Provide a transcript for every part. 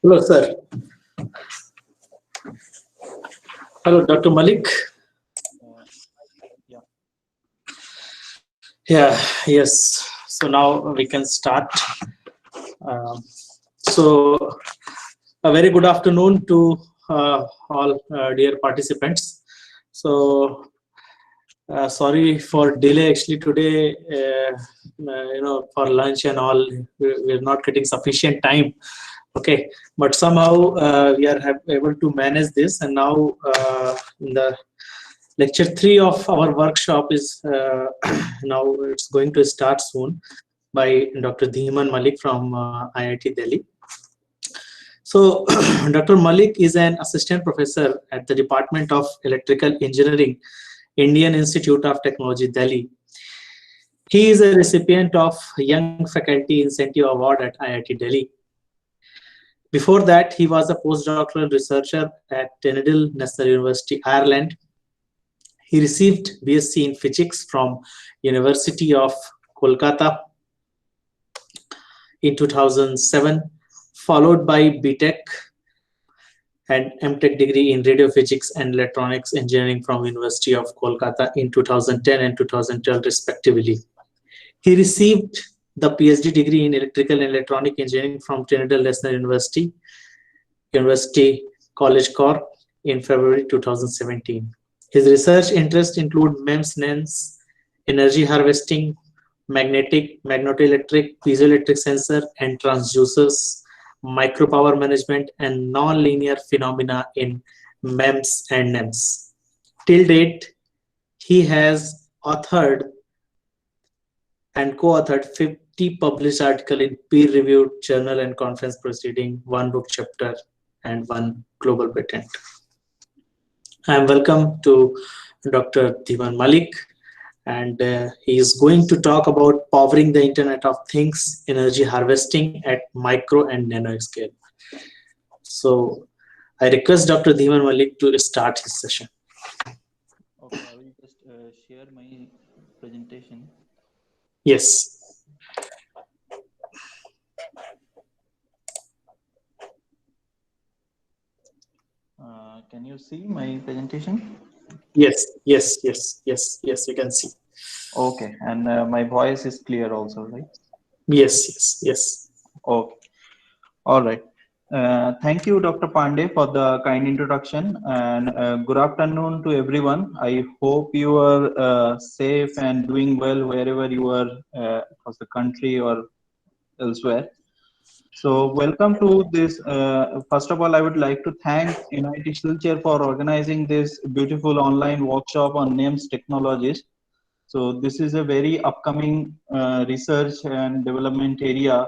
Hello, sir. Hello, Dr. Malik. Yeah. Yeah, yes. So now we can start. Um, so, a very good afternoon to all dear participants. So, sorry for delay. Actually, today, for lunch and all, we're not getting sufficient time. Okay, but somehow we are able to manage this, and now in the lecture 3 of our workshop is now it's going to start soon by Dr. Dhiman Malik from IIT Delhi. So Dr. Malik is an assistant professor at the Department of Electrical Engineering, Indian Institute of Technology, Delhi. He is a recipient of Young Faculty Incentive Award at IIT Delhi. Before that, he was a postdoctoral researcher at Tynedale National University, Ireland. He received BSc in Physics from University of Kolkata in 2007, followed by BTech and MTech degree in Radio Physics and Electronics Engineering from University of Kolkata in 2010 and 2012 respectively. He received the PhD degree in Electrical and Electronic Engineering from Tynedale National University, University College Cork in February 2017. His research interests include MEMS, NEMS, energy harvesting, magnetoelectric, piezoelectric sensor and transducers, micropower management, and non-linear phenomena in MEMS and NEMS. Till date, he has authored and co-authored 50 published articles in peer-reviewed journal and conference proceeding, 1 book chapter, and 1 global patent. I am welcome to Dr. Dhiman Malik, and he is going to talk about powering the Internet of Things, energy harvesting at micro and nano scale. So I request Dr. Dhiman Malik to start his session. Okay, I will just share my presentation. Yes. Can you see my presentation? Yes, you can see. Okay, and my voice is clear also, right? Yes. Okay, all right. Thank you, Dr. Pandey, for the kind introduction, and good afternoon to everyone. I hope you are safe and doing well wherever you are across the country or elsewhere. So welcome to this. First of all, I would like to thank NIT Silchar for organizing this beautiful online workshop on NEMS technologies. So this is a very upcoming research and development area,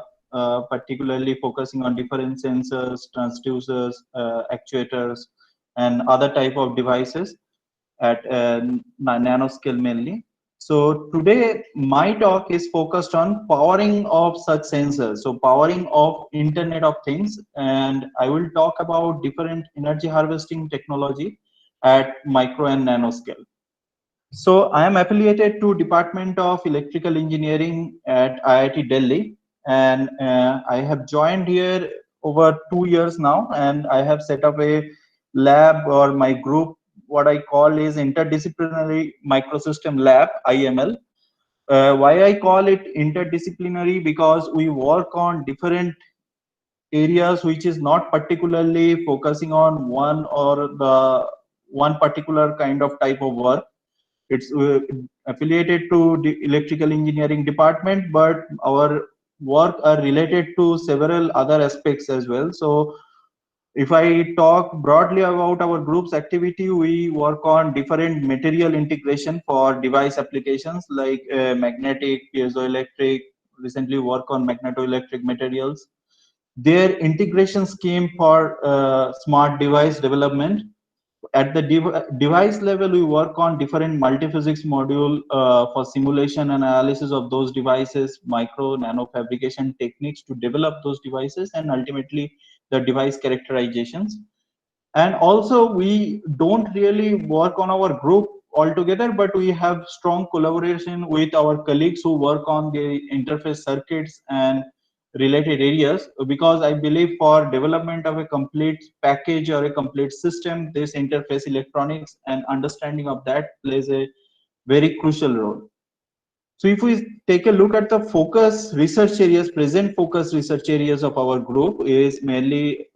particularly focusing on different sensors, transducers, actuators, and other type of devices at nanoscale mainly. So today my talk is focused on powering of such sensors. So powering of Internet of Things, and I will talk about different energy harvesting technology at micro and nanoscale. So I am affiliated to Department of Electrical Engineering at IIT Delhi, and I have joined here over 2 years now, and I have set up a lab or my group. What I call is Interdisciplinary Microsystem Lab (IML). Why I call it interdisciplinary? Because we work on different areas which is not particularly focusing on one particular kind of type of work. It's affiliated to the electrical engineering department, but our work are related to several other aspects as well. So if I talk broadly about our group's activity, we work on different material integration for device applications like magnetic, piezoelectric, recently work on magnetoelectric materials. Their integration scheme for smart device development. At the device level, we work on different multiphysics module for simulation and analysis of those devices, micro, nano fabrication techniques to develop those devices, and ultimately the device characterizations. And also, we don't really work on our group altogether, but we have strong collaboration with our colleagues who work on the interface circuits and related areas, because I believe for development of a complete package or a complete system, this interface electronics and understanding of that plays a very crucial role. So if we take a look at the focus research areas, present focus research areas of our group is mainly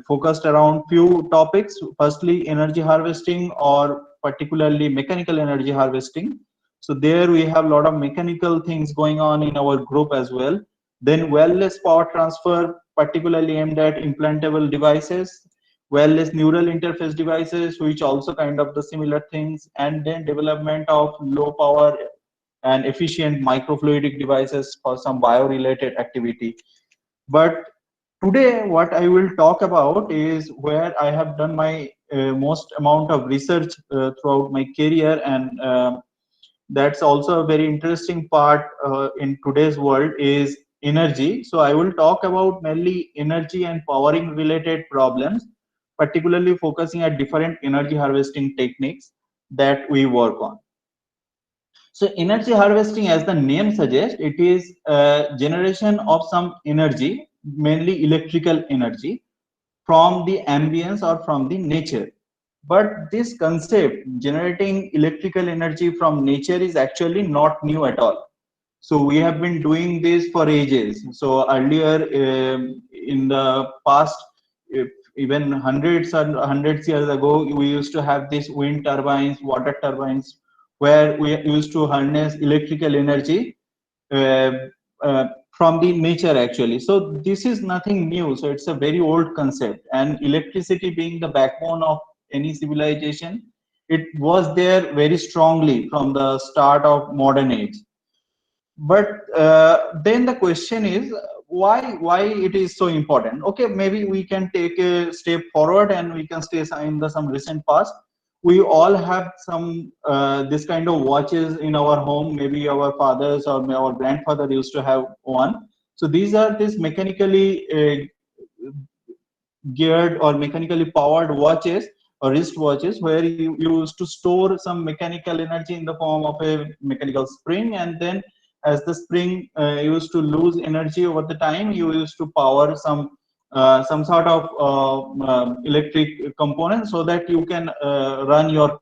focused around few topics. Firstly, energy harvesting, or particularly mechanical energy harvesting. So there we have a lot of mechanical things going on in our group as well. Then wireless power transfer, particularly aimed at implantable devices, wireless neural interface devices, which also kind of the similar things, and then development of low power and efficient microfluidic devices for some bio-related activity. But today, what I will talk about is where I have done my most amount of research throughout my career, and that's also a very interesting part in today's world is energy. So I will talk about mainly energy and powering related problems, particularly focusing at different energy harvesting techniques that we work on. So energy harvesting, as the name suggests, it is generation of some energy, mainly electrical energy, from the ambience or from the nature. But this concept, generating electrical energy from nature, is actually not new at all. So we have been doing this for ages. So earlier, in the past, even hundreds years ago, we used to have these wind turbines, water turbines, where we used to harness electrical energy uh, from the nature actually. So this is nothing new. So it's a very old concept, and electricity being the backbone of any civilization, it was there very strongly from the start of modern age. But then the question is, why it is so important? Okay, maybe we can take a step forward and we can stay in the some recent past. We all have some this kind of watches in our home. Maybe our fathers or our grandfather used to have one. So these are these mechanically geared or mechanically powered watches or wrist watches, where you used to store some mechanical energy in the form of a mechanical spring, and then as the spring used to lose energy over the time, you used to power some sort of electric component so that you can run your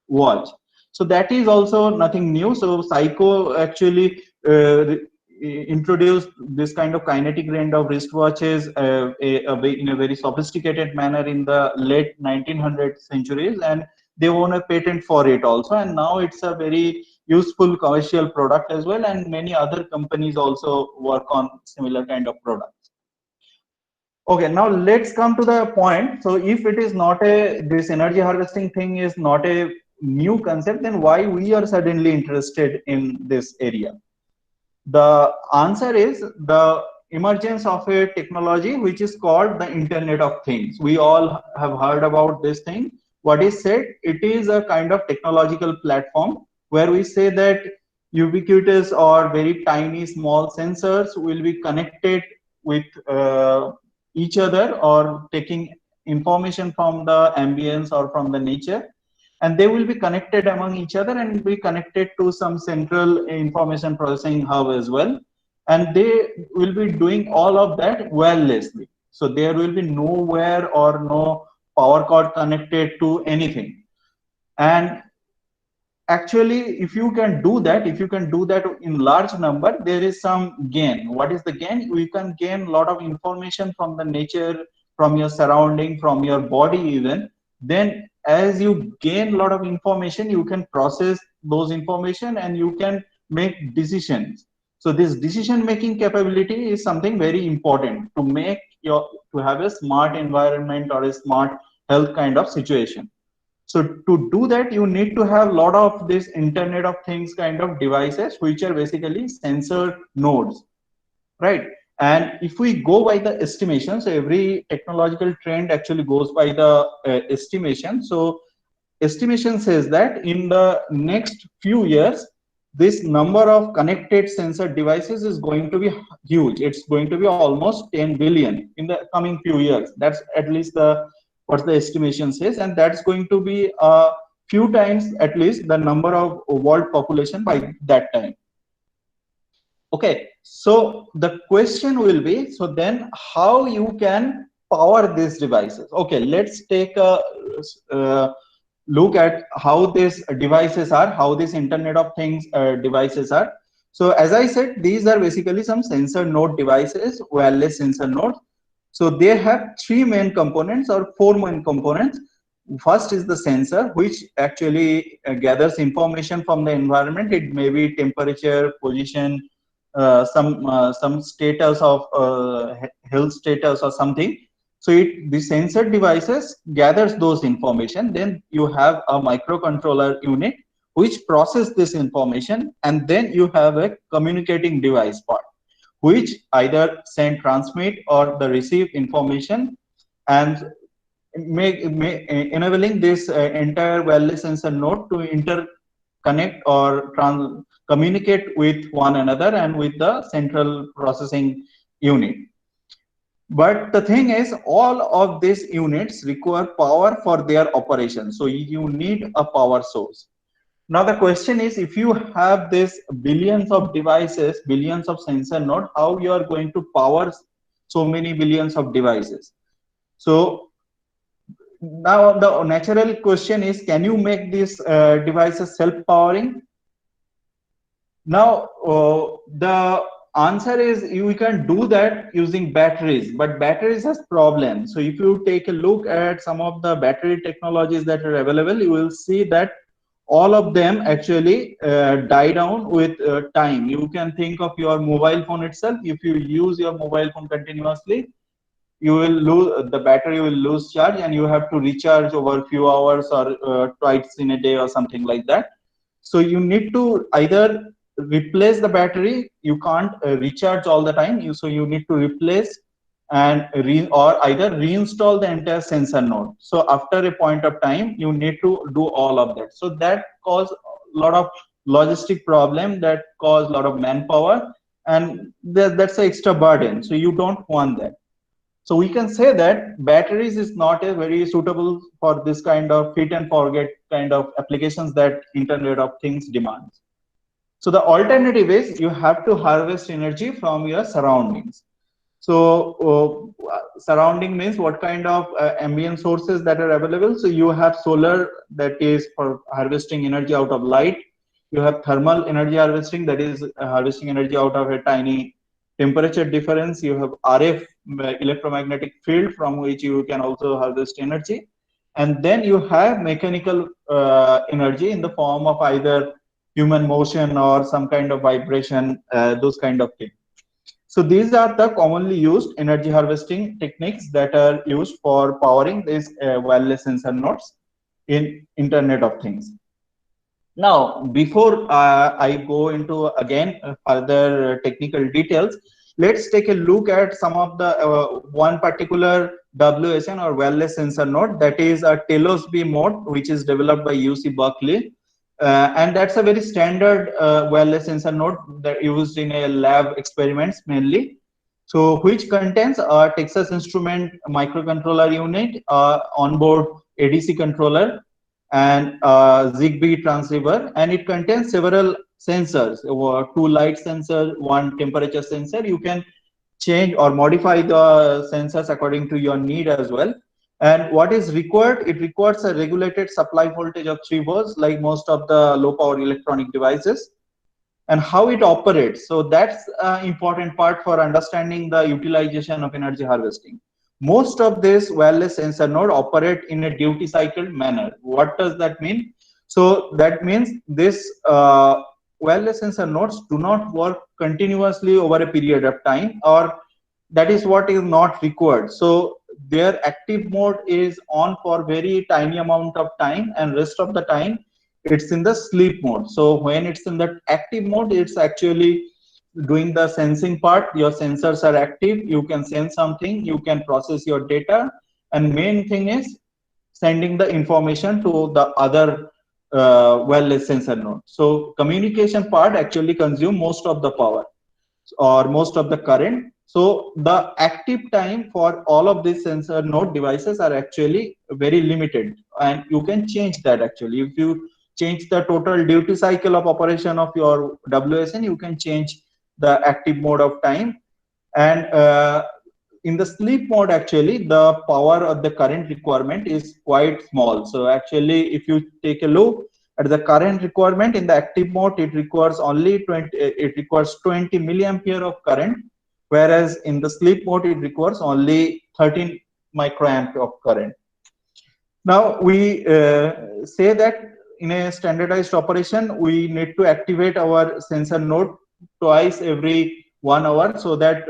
watch. So that is also nothing new. So Seiko actually introduced this kind of kinetic range of wristwatches in a very sophisticated manner in the late 1900 centuries, and they own a patent for it also, and now it's a very useful commercial product as well, and many other companies also work on similar kind of products. Okay, now let's come to the point. So if it is not this energy harvesting thing is not a new concept, then why we are suddenly interested in this area? The answer is the emergence of a technology which is called the Internet of Things. We all have heard about this thing. What is said, it is a kind of technological platform where we say that ubiquitous or very tiny small sensors will be connected with each other, or taking information from the ambience or from the nature, and they will be connected among each other and be connected to some central information processing hub as well, and they will be doing all of that wirelessly. So there will be nowhere or no power cord connected to anything. And actually, if you can do that, in large number, there is some gain. What is the gain? You can gain a lot of information from the nature, from your surrounding, from your body even. Then as you gain a lot of information, you can process those information and you can make decisions. So this decision making capability is something very important to make to have a smart environment or a smart health kind of situation. So to do that, you need to have a lot of this Internet of Things kind of devices, which are basically sensor nodes, right? And if we go by the estimation, so every technological trend actually goes by the estimation. So estimation says that in the next few years, this number of connected sensor devices is going to be huge. It's going to be almost 10 billion in the coming few years. That's at least what the estimation says, and that's going to be a few times at least the number of world population by that time. Okay, so the question will be, so then how you can power these devices? Okay, let's take a look at how these devices are, how this Internet of Things devices are. So as I said, these are basically some sensor node devices, wireless sensor nodes. So they have three main components or four main components. First is the sensor, which actually gathers information from the environment. It may be temperature, position, some status of health status or something. So the sensor devices gathers those information. Then you have a microcontroller unit which process this information, and then you have a communicating device part, which either send, transmit, or the receive information, and enabling this entire wireless sensor node to interconnect or communicate with one another and with the central processing unit. But the thing is, all of these units require power for their operation. So you need a power source. Now the question is, if you have this billions of devices, billions of sensor nodes, how you are going to power so many billions of devices? So now the natural question is, can you make these devices self-powering? Now the answer is you can do that using batteries, but batteries has problems. So if you take a look at some of the battery technologies that are available, you will see that all of them actually die down with time. You can think of your mobile phone itself. If you use your mobile phone continuously, you will lose the battery, will lose charge, and you have to recharge over a few hours or twice in a day or something like that. So you need to either replace the battery. You can't recharge all the time. So you need to replace and or either reinstall the entire sensor node. So after a point of time, you need to do all of that. So that cause a lot of logistic problem, that cause a lot of manpower, and that's an extra burden. So you don't want that. So we can say that batteries is not a very suitable for this kind of fit and forget kind of applications that Internet of Things demands. So the alternative is you have to harvest energy from your surroundings. So surrounding means what kind of ambient sources that are available. So you have solar, that is for harvesting energy out of light. You have thermal energy harvesting, that is harvesting energy out of a tiny temperature difference. You have RF, electromagnetic field, from which you can also harvest energy. And then you have mechanical energy in the form of either human motion or some kind of vibration, those kind of things. So these are the commonly used energy harvesting techniques that are used for powering these wireless sensor nodes in Internet of Things. Now, before I go into again further technical details, let's take a look at some of the one particular WSN or wireless sensor node, that is a Telos B mode, which is developed by UC Berkeley. And that's a very standard wireless sensor node that used in a lab experiments mainly. So which contains a Texas Instrument microcontroller unit, onboard ADC controller, and Zigbee transceiver, and it contains several sensors, two light sensors, one temperature sensor. You can change or modify the sensors according to your need as well. And what is required? It requires a regulated supply voltage of 3 volts, like most of the low power electronic devices. And how it operates, so that's an important part for understanding the utilization of energy harvesting. Most of this wireless sensor node operate in a duty cycle manner. What does that mean? So that means this wireless sensor nodes do not work continuously over a period of time, or that is what is not required. So their active mode is on for very tiny amount of time, and rest of the time it's in the sleep mode. So when it's in the active mode, it's actually doing the sensing part. Your sensors are active, you can sense something, you can process your data, and main thing is sending the information to the other wireless sensor node. So communication part actually consume most of the power or most of the current. So the active time for all of these sensor node devices are actually very limited, and you can change that. Actually, if you change the total duty cycle of operation of your WSN, you can change the active mode of time. And in the sleep mode, actually, the power of the current requirement is quite small. So actually, if you take a look at the current requirement in the active mode, it requires only 20 milliampere of current, whereas in the sleep mode, it requires only 13 microamp of current. Now we say that in a standardized operation, we need to activate our sensor node twice every 1 hour, so that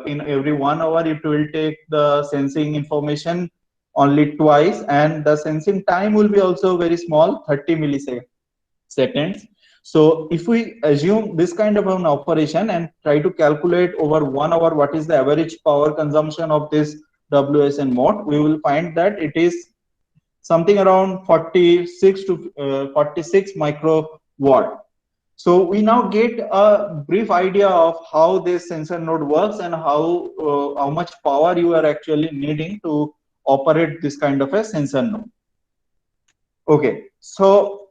in every 1 hour it will take the sensing information only twice, and the sensing time will be also very small, 30 milliseconds. So if we assume this kind of an operation and try to calculate over 1 hour what is the average power consumption of this WSN mode, we will find that it is something around 46 to 46 microwatt. So we now get a brief idea of how this sensor node works and how much power you are actually needing to operate this kind of a sensor node. Okay, so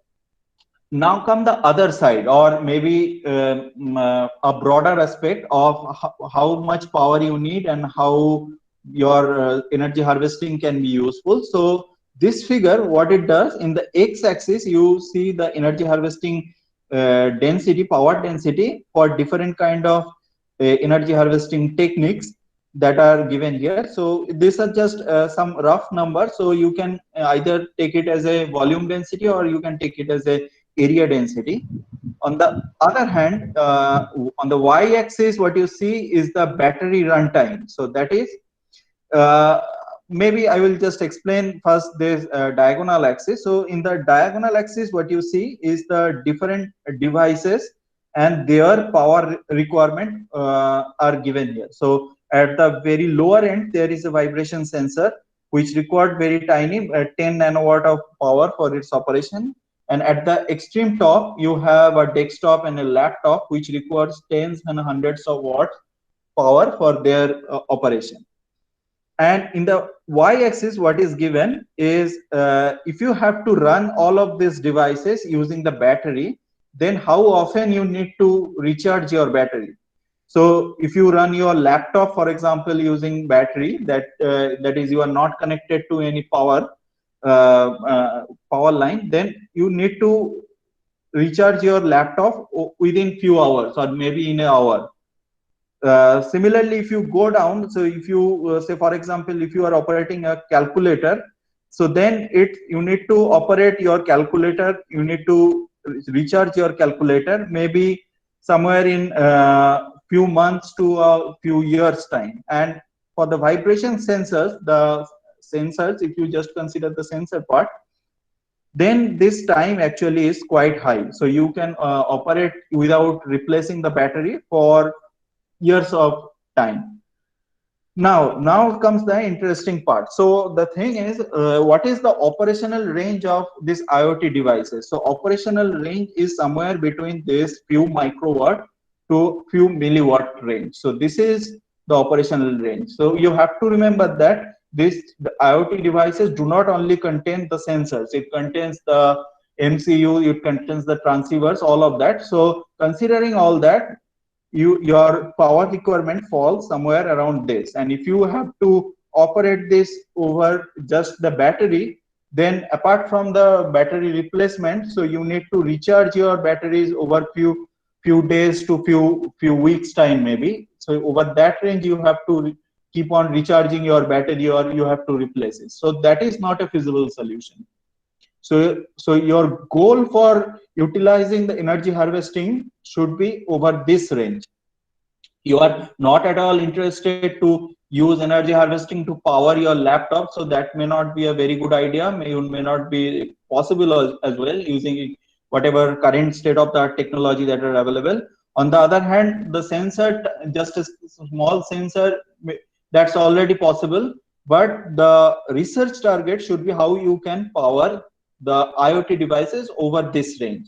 now come the other side, or maybe a broader aspect of how much power you need and how your energy harvesting can be useful. So this figure, what it does, in the x-axis you see the energy harvesting density, power density for different kind of energy harvesting techniques that are given here. So these are just some rough numbers, so you can either take it as a volume density or you can take it as a area density. On the other hand, on the y-axis, what you see is the battery runtime. So that is, maybe I will just explain first this diagonal axis. So in the diagonal axis, what you see is the different devices and their power requirement are given here. So at the very lower end, there is a vibration sensor which required very tiny 10 nanowatt of power for its operation. And at the extreme top, you have a desktop and a laptop which requires tens and hundreds of watts power for their operation. And in the y-axis, what is given is if you have to run all of these devices using the battery, then how often you need to recharge your battery. So if you run your laptop, for example, using battery, that is you are not connected to any power line, then you need to recharge your laptop within few hours or maybe in an hour. Similarly, if you go down, so if you say, for example, if you are operating a calculator, so then you need to operate your calculator, you need to recharge your calculator maybe somewhere in few months to a few years time. And for the vibration sensors, if you just consider the sensor part, then this time actually is quite high. So you can operate without replacing the battery for years of time. Now comes the interesting part. So the thing is, what is the operational range of these IoT devices? So operational range is somewhere between this few microwatt to few milliwatt range. So this is the operational range. So you have to remember that the IoT devices do not only contain the sensors, it contains the MCU, it contains the transceivers, all of that. So considering all that, your power requirement falls somewhere around this. And if you have to operate this over just the battery, then apart from the battery replacement, so you need to recharge your batteries over few days to few weeks time maybe. So over that range, you have to keep on recharging your battery or you have to replace it. So that is not a feasible solution. So your goal for utilizing the energy harvesting should be over this range. You are not at all interested to use energy harvesting to power your laptop, so that may not be a very good idea, may not be possible as well using whatever current state of the technology that are available. On the other hand, the sensor, just a small sensor, that's already possible, but the research target should be how you can power the IoT devices over this range.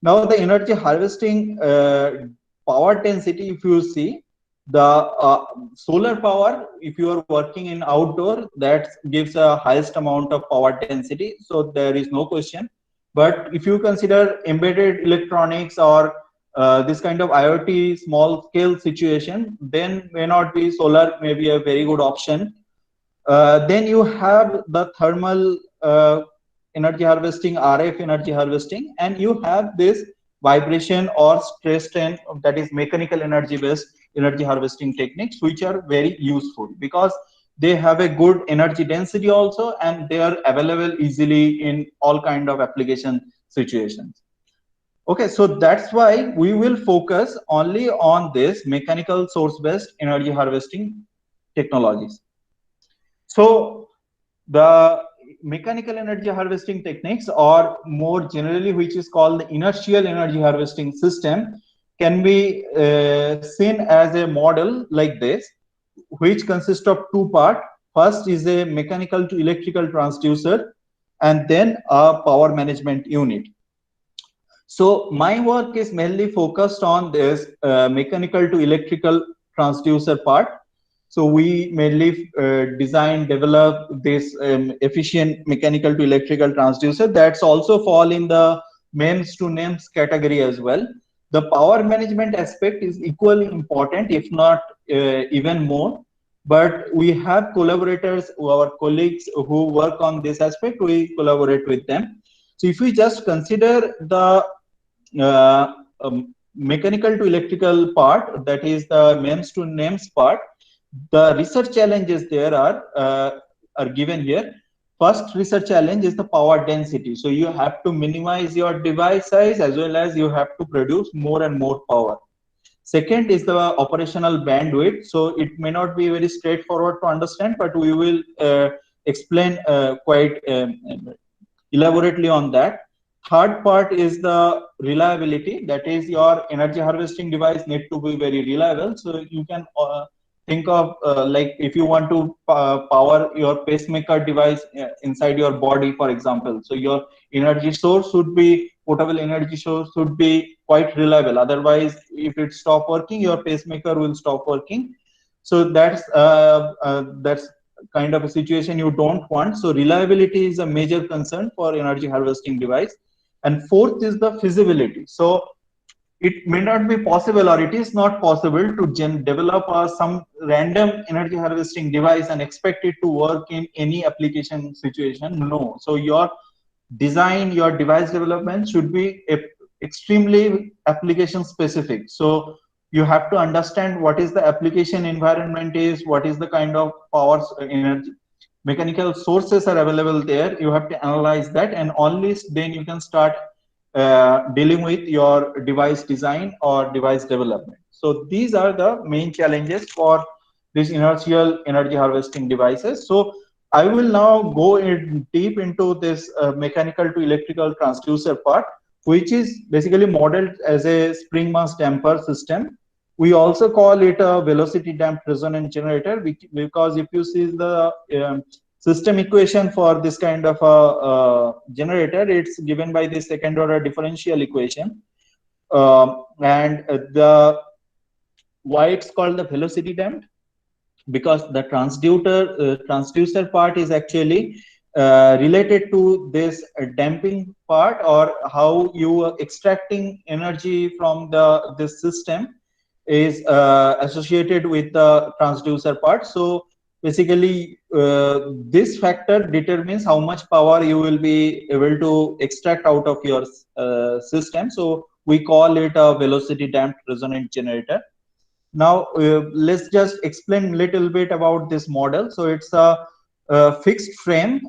Now the energy harvesting power density, if you see the solar power, if you are working in outdoor, that gives a highest amount of power density, so there is no question. But if you consider embedded electronics or this kind of IoT small scale situation, then may not be solar may be a very good option. Then you have the thermal energy harvesting, RF energy harvesting, and you have this vibration or stress strain, that is mechanical energy based energy harvesting techniques, which are very useful because they have a good energy density also, and they are available easily in all kind of application situations. Okay, so that's why we will focus only on this mechanical source based energy harvesting technologies. So the mechanical energy harvesting techniques, or more generally which is called the inertial energy harvesting system, can be seen as a model like this, which consists of two parts. First is a mechanical to electrical transducer, and then a power management unit. So my work is mainly focused on this mechanical to electrical transducer part. So we mainly design, develop this efficient mechanical to electrical transducer. That's also fall in the MEMS to NEMS category as well. The power management aspect is equally important, if not even more. But we have collaborators, our colleagues who work on this aspect, we collaborate with them. So if we just consider the mechanical to electrical part, that is the MEMS to NEMS part, the research challenges there are given here. First research challenge is the power density. So you have to minimize your device size as well as you have to produce more and more power. Second is the operational bandwidth. So it may not be very straightforward to understand, but we will explain quite elaborately on that. Third part is the reliability. That is, your energy harvesting device need to be very reliable. So you can think of like if you want to power your pacemaker device inside your body, for example. So your energy source should be, potable energy source should be quite reliable. Otherwise, if it stop working, your pacemaker will stop working. So that's kind of a situation you don't want. So reliability is a major concern for energy harvesting device. And fourth is the feasibility. So it may not be possible, or it is not possible to develop some random energy harvesting device and expect it to work in any application situation. No. So your design, your device development should be extremely application specific. So you have to understand what is the application environment is, what is the kind of power energy mechanical sources are available there. You have to analyze that, and only then you can start dealing with your device design or device development. So these are the main challenges for these inertial energy harvesting devices. So I will now go in deep into this mechanical to electrical transducer part, which is basically modeled as a spring mass damper system. We also call it a velocity damped resonant generator, because if you see the system equation for this kind of a generator, it's given by the second order differential equation. And why it's called the velocity damped? Because the transducer part is actually related to this damping part, or how you are extracting energy from this system is associated with the transducer part. So basically this factor determines how much power you will be able to extract out of your system. So we call it a velocity damped resonant generator. Now let's just explain a little bit about this model. So it's a fixed frame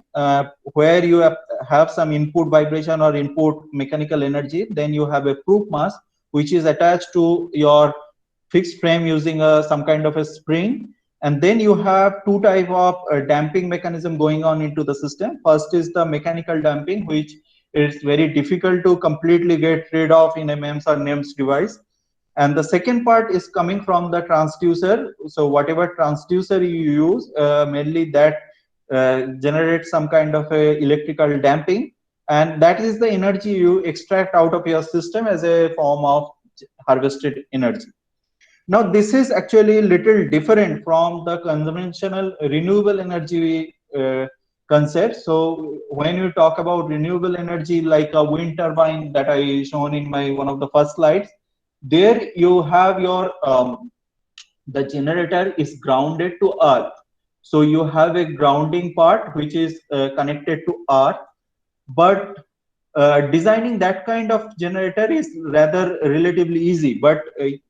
where you have some input vibration or input mechanical energy. Then you have a proof mass which is attached to your fixed frame using some kind of a spring. And then you have two type of damping mechanism going on into the system. First is the mechanical damping, which is very difficult to completely get rid of in a MEMS or NEMS device. And the second part is coming from the transducer. So whatever transducer you use, mainly that generates some kind of a electrical damping, and that is the energy you extract out of your system as a form of harvested energy. Now this is actually a little different from the conventional renewable energy concept. So when you talk about renewable energy, like a wind turbine that I shown in my one of the first slides, there you have your the generator is grounded to earth. So you have a grounding part which is connected to earth, but designing that kind of generator is rather relatively easy. But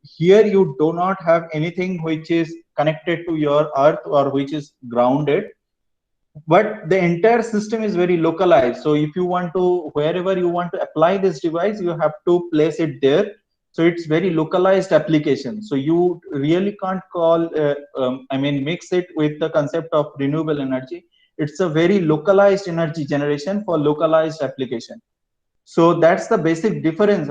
here you do not have anything which is connected to your earth or which is grounded, but the entire system is very localized. So if you want to, wherever you want to apply this device, you have to place it there. So it's very localized application. So you really can't call I mean mix it with the concept of renewable energy. It's a very localized energy generation for localized application. So that's the basic difference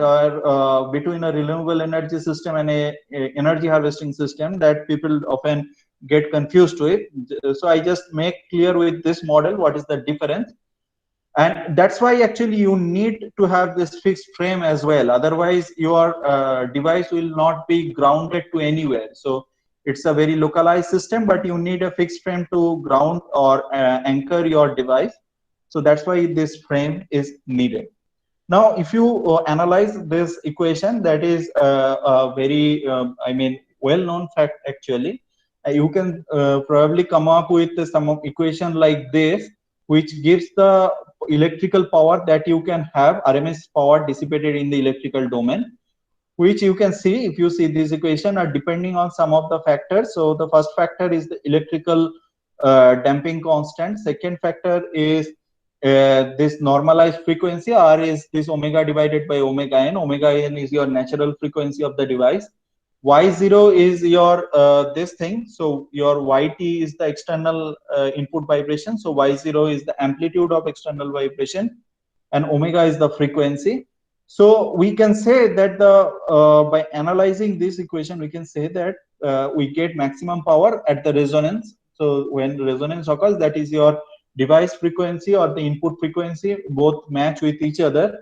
between a renewable energy system and a energy harvesting system that people often get confused with. So I just make clear with this model what is the difference. And that's why actually you need to have this fixed frame as well. Otherwise your device will not be grounded to anywhere. So it's a very localized system, but you need a fixed frame to ground or anchor your device. So that's why this frame is needed. Now, if you analyze this equation, that is a very, I mean, well-known fact actually, you can probably come up with some equation like this, which gives the electrical power that you can have, RMS power dissipated in the electrical domain, which you can see if you see this equation are depending on some of the factors. So the first factor is the electrical damping constant. Second factor is this normalized frequency. R is this omega divided by omega n. Omega n is your natural frequency of the device. Y0 is your this thing. So your Yt is the external input vibration. So Y0 is the amplitude of external vibration, and omega is the frequency. So we can say that the by analyzing this equation, we can say that we get maximum power at the resonance. So when resonance occurs, that is your device frequency or the input frequency both match with each other.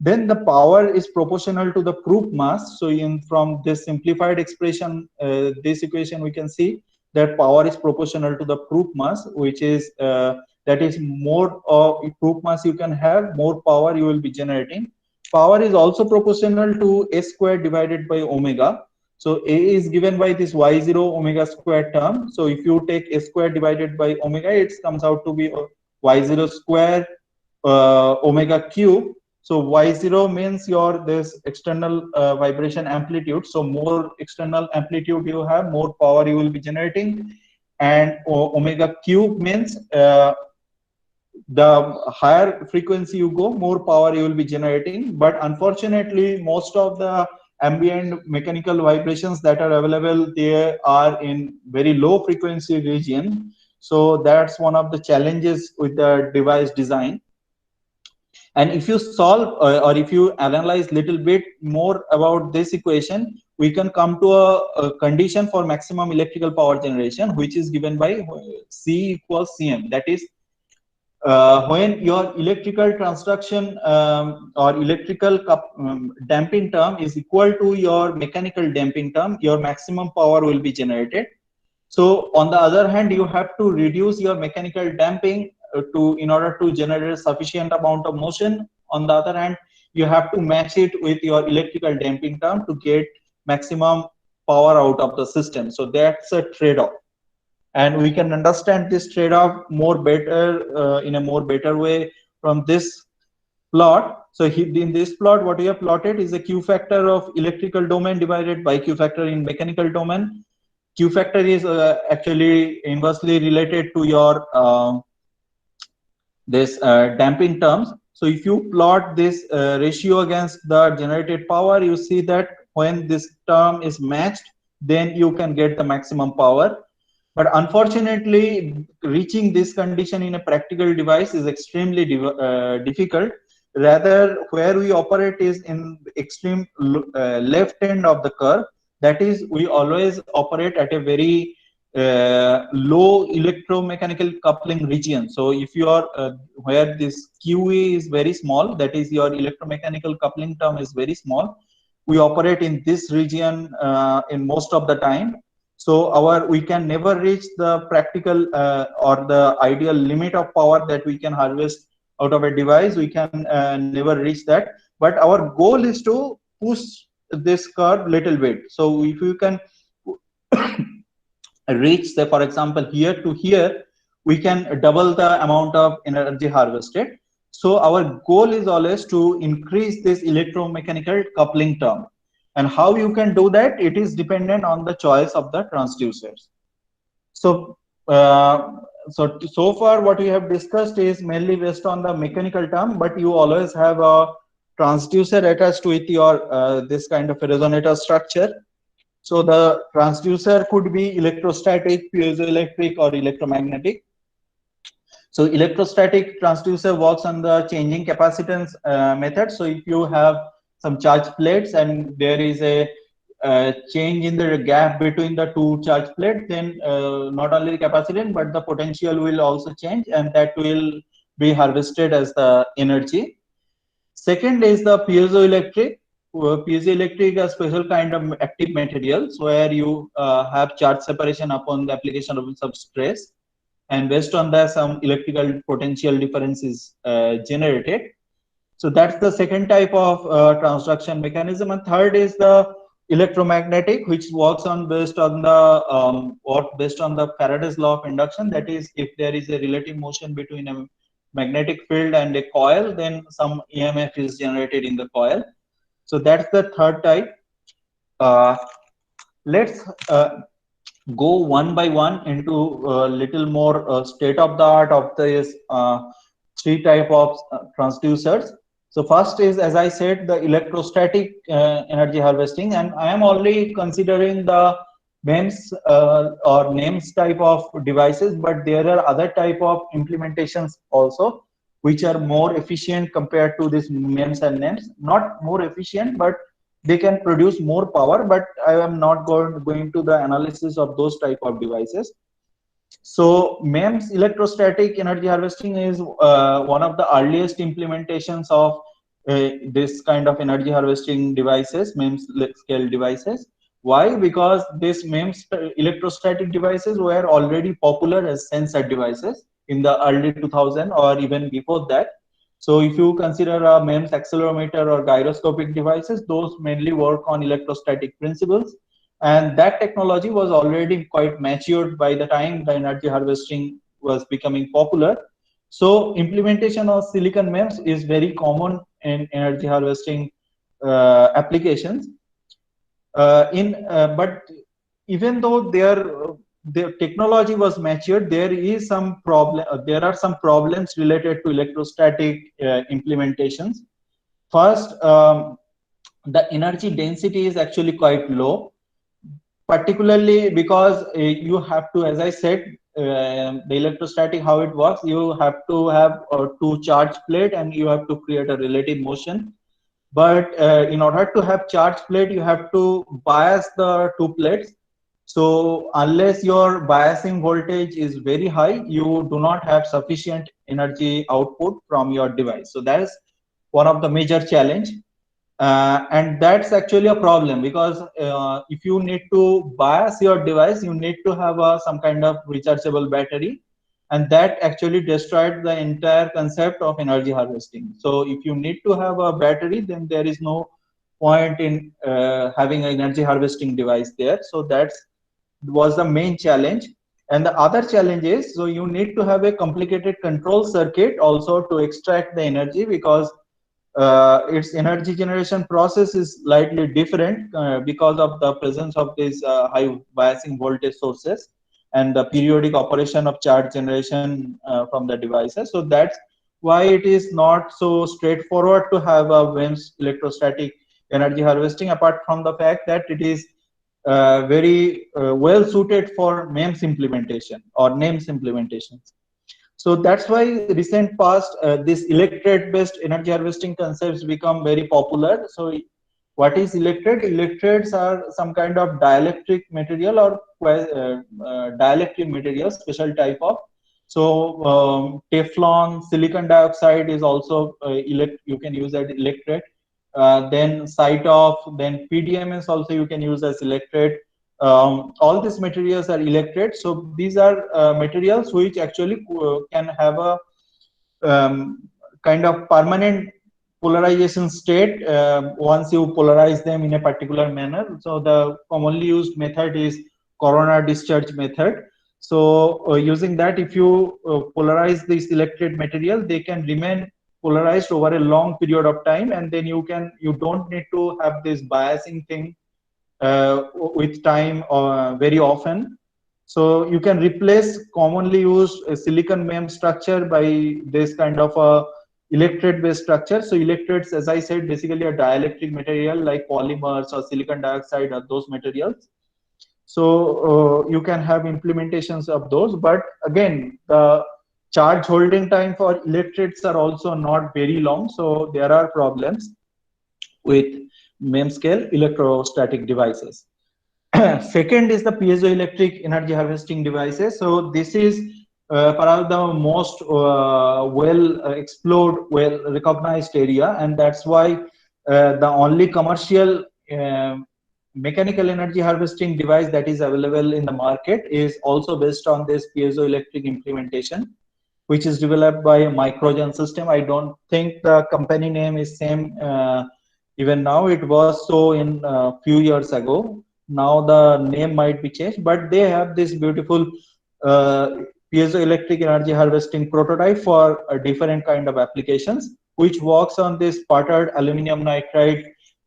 Then the power is proportional to the proof mass. So in from this simplified expression, this equation, we can see that power is proportional to the proof mass, which is that is more of proof mass you can have, more power you will be generating. Power is also proportional to a squared divided by omega. So A is given by this Y0 omega square term. So if you take A square divided by omega, it comes out to be Y0 square omega cube. So Y0 means your this external vibration amplitude. So more external amplitude you have, more power you will be generating. And omega cube means the higher frequency you go, more power you will be generating. But unfortunately, most of the ambient mechanical vibrations that are available, they are in very low frequency region. So that's one of the challenges with the device design. And if you solve or if you analyze little bit more about this equation, we can come to a condition for maximum electrical power generation, which is given by C equals Cm. That is, when your electrical transduction or electrical damping term is equal to your mechanical damping term, your maximum power will be generated. So on the other hand, you have to reduce your mechanical damping in order to generate a sufficient amount of motion. On the other hand, you have to match it with your electrical damping term to get maximum power out of the system. So that's a trade-off. And we can understand this trade-off more better in a more better way from this plot. So in this plot, what we have plotted is a Q factor of electrical domain divided by Q factor in mechanical domain. Q factor is actually inversely related to your this damping terms. So if you plot this ratio against the generated power, you see that when this term is matched, then you can get the maximum power. But unfortunately, reaching this condition in a practical device is extremely difficult. Rather, where we operate is in the extreme left end of the curve. That is, we always operate at a very low electromechanical coupling region. So if you are where this QE is very small, that is your electromechanical coupling term is very small, we operate in this region in most of the time. So we can never reach the practical or the ideal limit of power that we can harvest out of a device. We can never reach that. But our goal is to push this curve little bit. So if you can reach, say for example, here to here, we can double the amount of energy harvested. So our goal is always to increase this electromechanical coupling term. And how you can do that, it is dependent on the choice of the transducers. So so far what we have discussed is mainly based on the mechanical term, but you always have a transducer attached with your this kind of a resonator structure. So the transducer could be electrostatic, piezoelectric, or electromagnetic. So electrostatic transducer works on the changing capacitance method. So if you have some charge plates and there is a change in the gap between the two charge plates, then not only the capacitance but the potential will also change, and that will be harvested as the energy. Second is the piezoelectric. Piezoelectric is a special kind of active materials where you have charge separation upon the application of some stress, and based on that some electrical potential difference is generated. So that's the second type of transduction mechanism. And third is the electromagnetic, which works on based on the Faraday's law of induction. That is, if there is a relative motion between a magnetic field and a coil, then some EMF is generated in the coil. So that's the third type. Let's go one by one into a little more state of the art of this three type of transducers. So first is, as I said, the electrostatic energy harvesting, and I am only considering the MEMS or NEMS type of devices, but there are other type of implementations also which are more efficient compared to this MEMS and NEMS. Not more efficient, but they can produce more power, but I am not going to the analysis of those type of devices. So MEMS, electrostatic energy harvesting, is one of the earliest implementations of this kind of energy harvesting devices, MEMS scale devices. Why? Because these MEMS electrostatic devices were already popular as sensor devices in the early 2000 or even before that. So if you consider a MEMS accelerometer or gyroscopic devices, those mainly work on electrostatic principles. And that technology was already quite matured by the time the energy harvesting was becoming popular. So implementation of silicon MEMS is very common in energy harvesting applications. But even though their technology was matured, there is some problem. There are some problems related to electrostatic implementations. First, the energy density is actually quite low, particularly because you have to, as I said, the electrostatic, how it works, you have to have two charge plate and you have to create a relative motion. But in order to have charge plate, you have to bias the two plates. So unless your biasing voltage is very high, you do not have sufficient energy output from your device. So that is one of the major challenge. And that's actually a problem, because if you need to bias your device, you need to have some kind of rechargeable battery, and that actually destroyed the entire concept of energy harvesting. So if you need to have a battery, then there is no point in having an energy harvesting device there. So that was the main challenge. And the other challenge is, so you need to have a complicated control circuit also to extract the energy, because its energy generation process is slightly different because of the presence of these high biasing voltage sources and the periodic operation of charge generation from the devices. So that's why it is not so straightforward to have a MEMS electrostatic energy harvesting, apart from the fact that it is very well suited for MEMS implementation or NEMS implementations. So that's why recent past this electrode based energy harvesting concepts become very popular. So what is electrode? Electrodes are some kind of dielectric material or dielectric material, special type of. So Teflon, silicon dioxide is also you can use as electrode. Then Cytof, then PDMS also you can use as electrode. All these materials are electrode. So these are materials which actually can have a kind of permanent polarization state once you polarize them in a particular manner. So the commonly used method is corona discharge method. So using that, if you polarize the selected material, they can remain polarized over a long period of time, and then you don't need to have this biasing thing with time very often. So you can replace commonly used silicon MEM structure by this kind of a electrode based structure. So electrodes, as I said, basically a dielectric material like polymers or silicon dioxide or those materials. So you can have implementations of those, but again, the charge holding time for electrodes are also not very long. So there are problems with MEM scale electrostatic devices. Second is the piezoelectric energy harvesting devices. So this is perhaps the most well explored, well recognized area, and that's why the only commercial mechanical energy harvesting device that is available in the market is also based on this piezoelectric implementation, which is developed by Microgen System. I don't think the company name is same even now. It was so in a few years ago. Now the name might be changed, but they have this beautiful piezoelectric energy harvesting prototype for a different kind of applications, which works on this sputtered aluminum nitride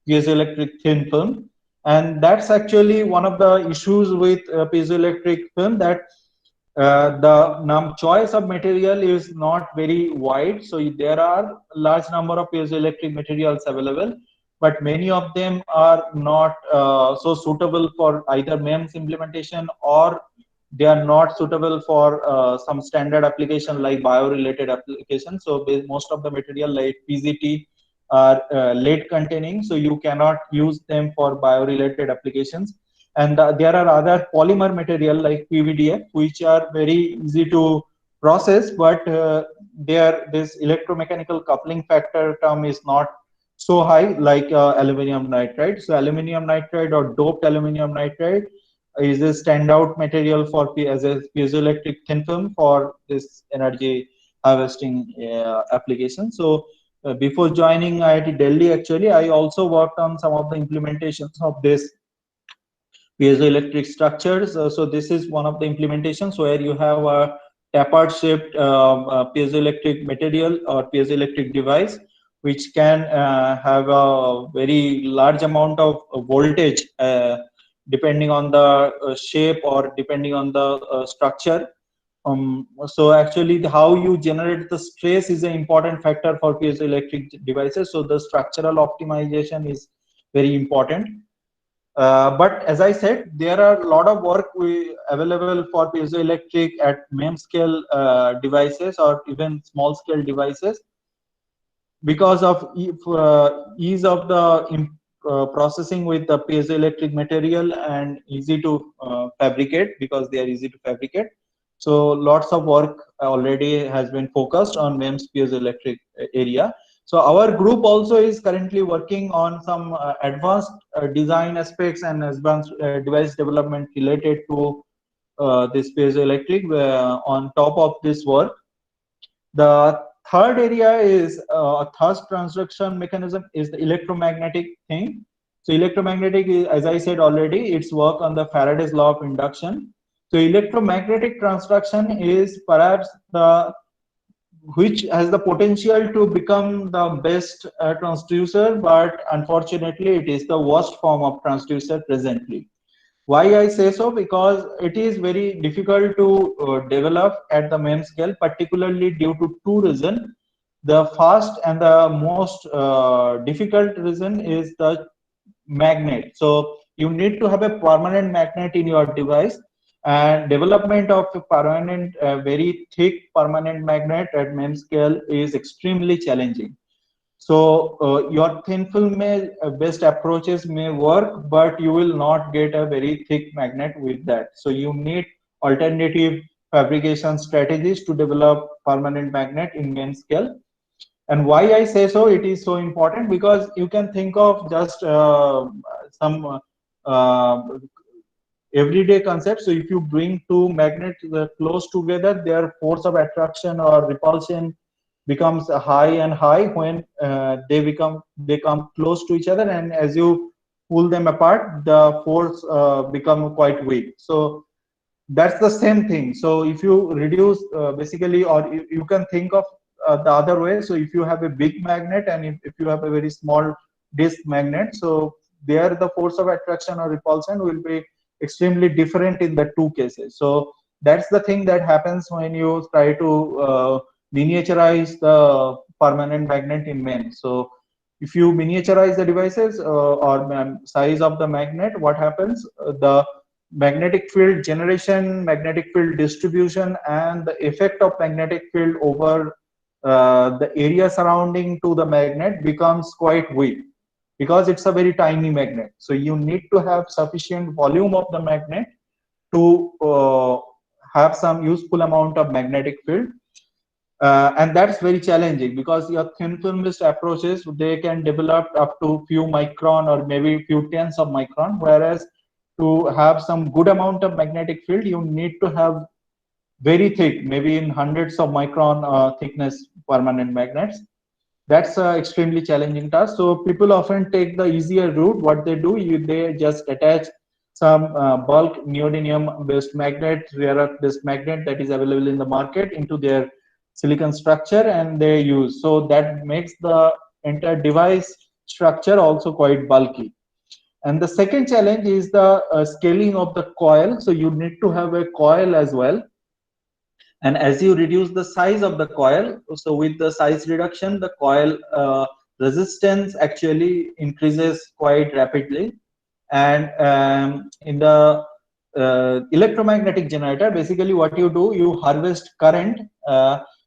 piezoelectric thin film. And that's actually one of the issues with piezoelectric film, that the choice of material is not very wide. So there are large number of piezoelectric materials available, but many of them are not so suitable for either MEMS implementation, or they are not suitable for some standard application like bio-related applications. So most of the material like PZT are lead containing, so you cannot use them for bio-related applications. And there are other polymer material like PVDF, which are very easy to process, but this electromechanical coupling factor term is not so high like aluminum nitride. So aluminum nitride or doped aluminum nitride is a standout material for as a piezoelectric thin film for this energy harvesting application. So before joining IIT Delhi, actually, I also worked on some of the implementations of this piezoelectric structures. So this is one of the implementations where you have a tapered shaped piezoelectric material or piezoelectric device, which can have a very large amount of voltage depending on the shape or depending on the structure. So actually how you generate the stress is an important factor for piezoelectric devices. So the structural optimization is very important. But as I said, there are a lot of work available for piezoelectric at MEM scale devices or even small scale devices, because of ease of the processing with the piezoelectric material and easy to fabricate, because they are easy to fabricate. So lots of work already has been focused on MEMS piezoelectric area. So our group also is currently working on some advanced design aspects and advanced device development related to this piezoelectric on top of this work. The third area is thrust transduction mechanism is the electromagnetic thing. So electromagnetic is, as I said already, it's work on the Faraday's law of induction. So electromagnetic transduction is perhaps the which has the potential to become the best transducer, but unfortunately it is the worst form of transducer presently. Why I say so? Because it is very difficult to develop at the MEM scale, particularly due to two reasons. The first and the most difficult reason is the magnet. So you need to have a permanent magnet in your device, and development of a permanent, very thick permanent magnet at MEM scale is extremely challenging. So your thin film based approaches may work, but you will not get a very thick magnet with that. So you need alternative fabrication strategies to develop permanent magnet in MEM scale. And why I say so, it is so important because you can think of just some uh, everyday concept. So if you bring two magnets close together, their force of attraction or repulsion becomes high and high when they come close to each other, and as you pull them apart, the force become quite weak. So that's the same thing. So if you reduce basically, or you can think of the other way. So if you have a big magnet and if you have a very small disk magnet, so there the force of attraction or repulsion will be extremely different in the two cases. So that's the thing that happens when you try to miniaturize the permanent magnet in MEMS. So if you miniaturize the devices or size of the magnet, what happens? The magnetic field generation, magnetic field distribution, and the effect of magnetic field over the area surrounding to the magnet becomes quite weak, because it's a very tiny magnet. So you need to have sufficient volume of the magnet to have some useful amount of magnetic field. And that's very challenging, because your thin filmist approaches, they can develop up to few micron or maybe few tens of micron, whereas to have some good amount of magnetic field, you need to have very thick, maybe in hundreds of micron thickness permanent magnets. That's an extremely challenging task. So people often take the easier route. What they do, they just attach some bulk neodymium based magnet, rare earth based magnet that is available in the market into their silicon structure, and they use. So that makes the entire device structure also quite bulky. And the second challenge is the scaling of the coil. So you need to have a coil as well. And as you reduce the size of the coil, so with the size reduction, the coil resistance actually increases quite rapidly. And in the electromagnetic generator, basically what you do, you harvest current.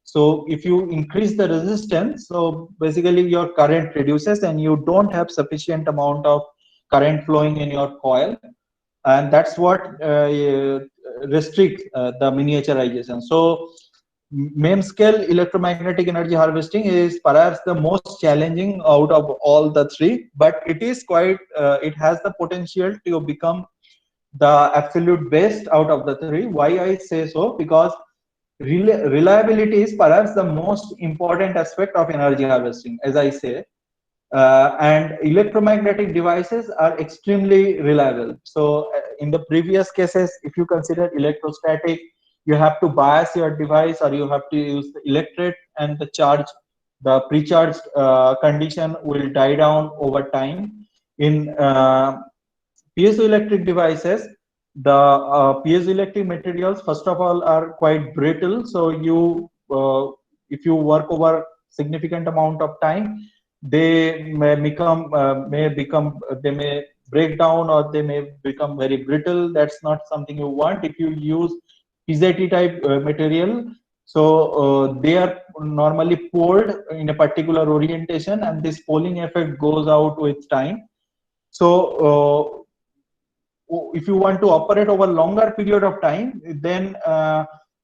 So if you increase the resistance, so basically your current reduces and you don't have sufficient amount of current flowing in your coil, and that's what restricts the miniaturization. So MEMS scale electromagnetic energy harvesting is perhaps the most challenging out of all the three, but it is quite it has the potential to become the absolute best out of the three. Why I say so? Because reliability is perhaps the most important aspect of energy harvesting, as I say. And electromagnetic devices are extremely reliable. So in the previous cases, if you consider electrostatic, you have to bias your device or you have to use the electret, and the charge, the pre-charged condition will die down over time. In piezoelectric devices, the piezoelectric materials, first of all, are quite brittle. So you, if you work over significant amount of time, they may break down, or they may become very brittle. That's not something you want if you use PZT type material. So they are normally poured in a particular orientation, and this pulling effect goes out with time. So if you want to operate over longer period of time, then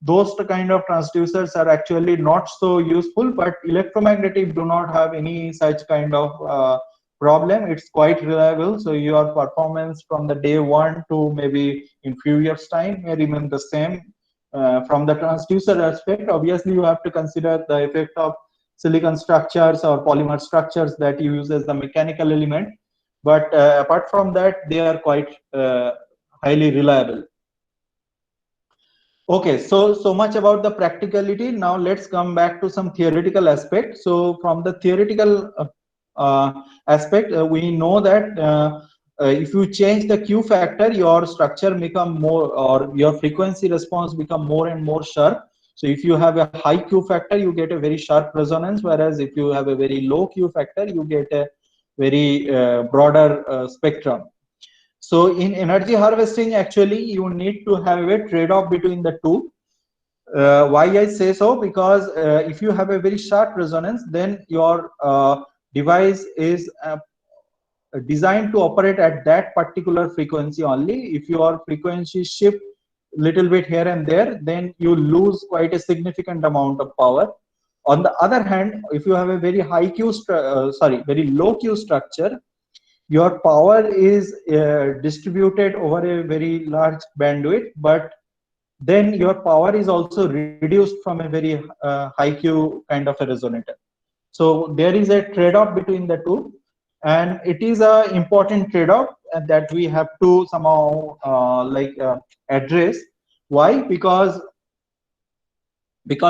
those kind of transducers are actually not so useful. But electromagnetic do not have any such kind of problem. It's quite reliable. So your performance from the day one to maybe in few years time may remain the same. From the transducer aspect, obviously you have to consider the effect of silicon structures or polymer structures that you use as the mechanical element. But apart from that, they are quite highly reliable. Okay, so much about the practicality. Now let's come back to some theoretical aspect. So from the theoretical aspect, we know that if you change the Q factor, your structure become more, or your frequency response become more and more sharp. So if you have a high Q factor, you get a very sharp resonance, whereas if you have a very low Q factor, you get a very broader spectrum. So in energy harvesting, actually, you need to have a trade-off between the two. Why I say so? Because if you have a very sharp resonance, then your device is designed to operate at that particular frequency only. If your frequency shift little bit here and there, then you lose quite a significant amount of power. On the other hand, if you have a very high Q, very low Q structure, your power is distributed over a very large bandwidth, but then your power is also reduced from a very high Q kind of a resonator. So there is a trade-off between the two, and it is a important trade-off that we have to somehow address. Why? Because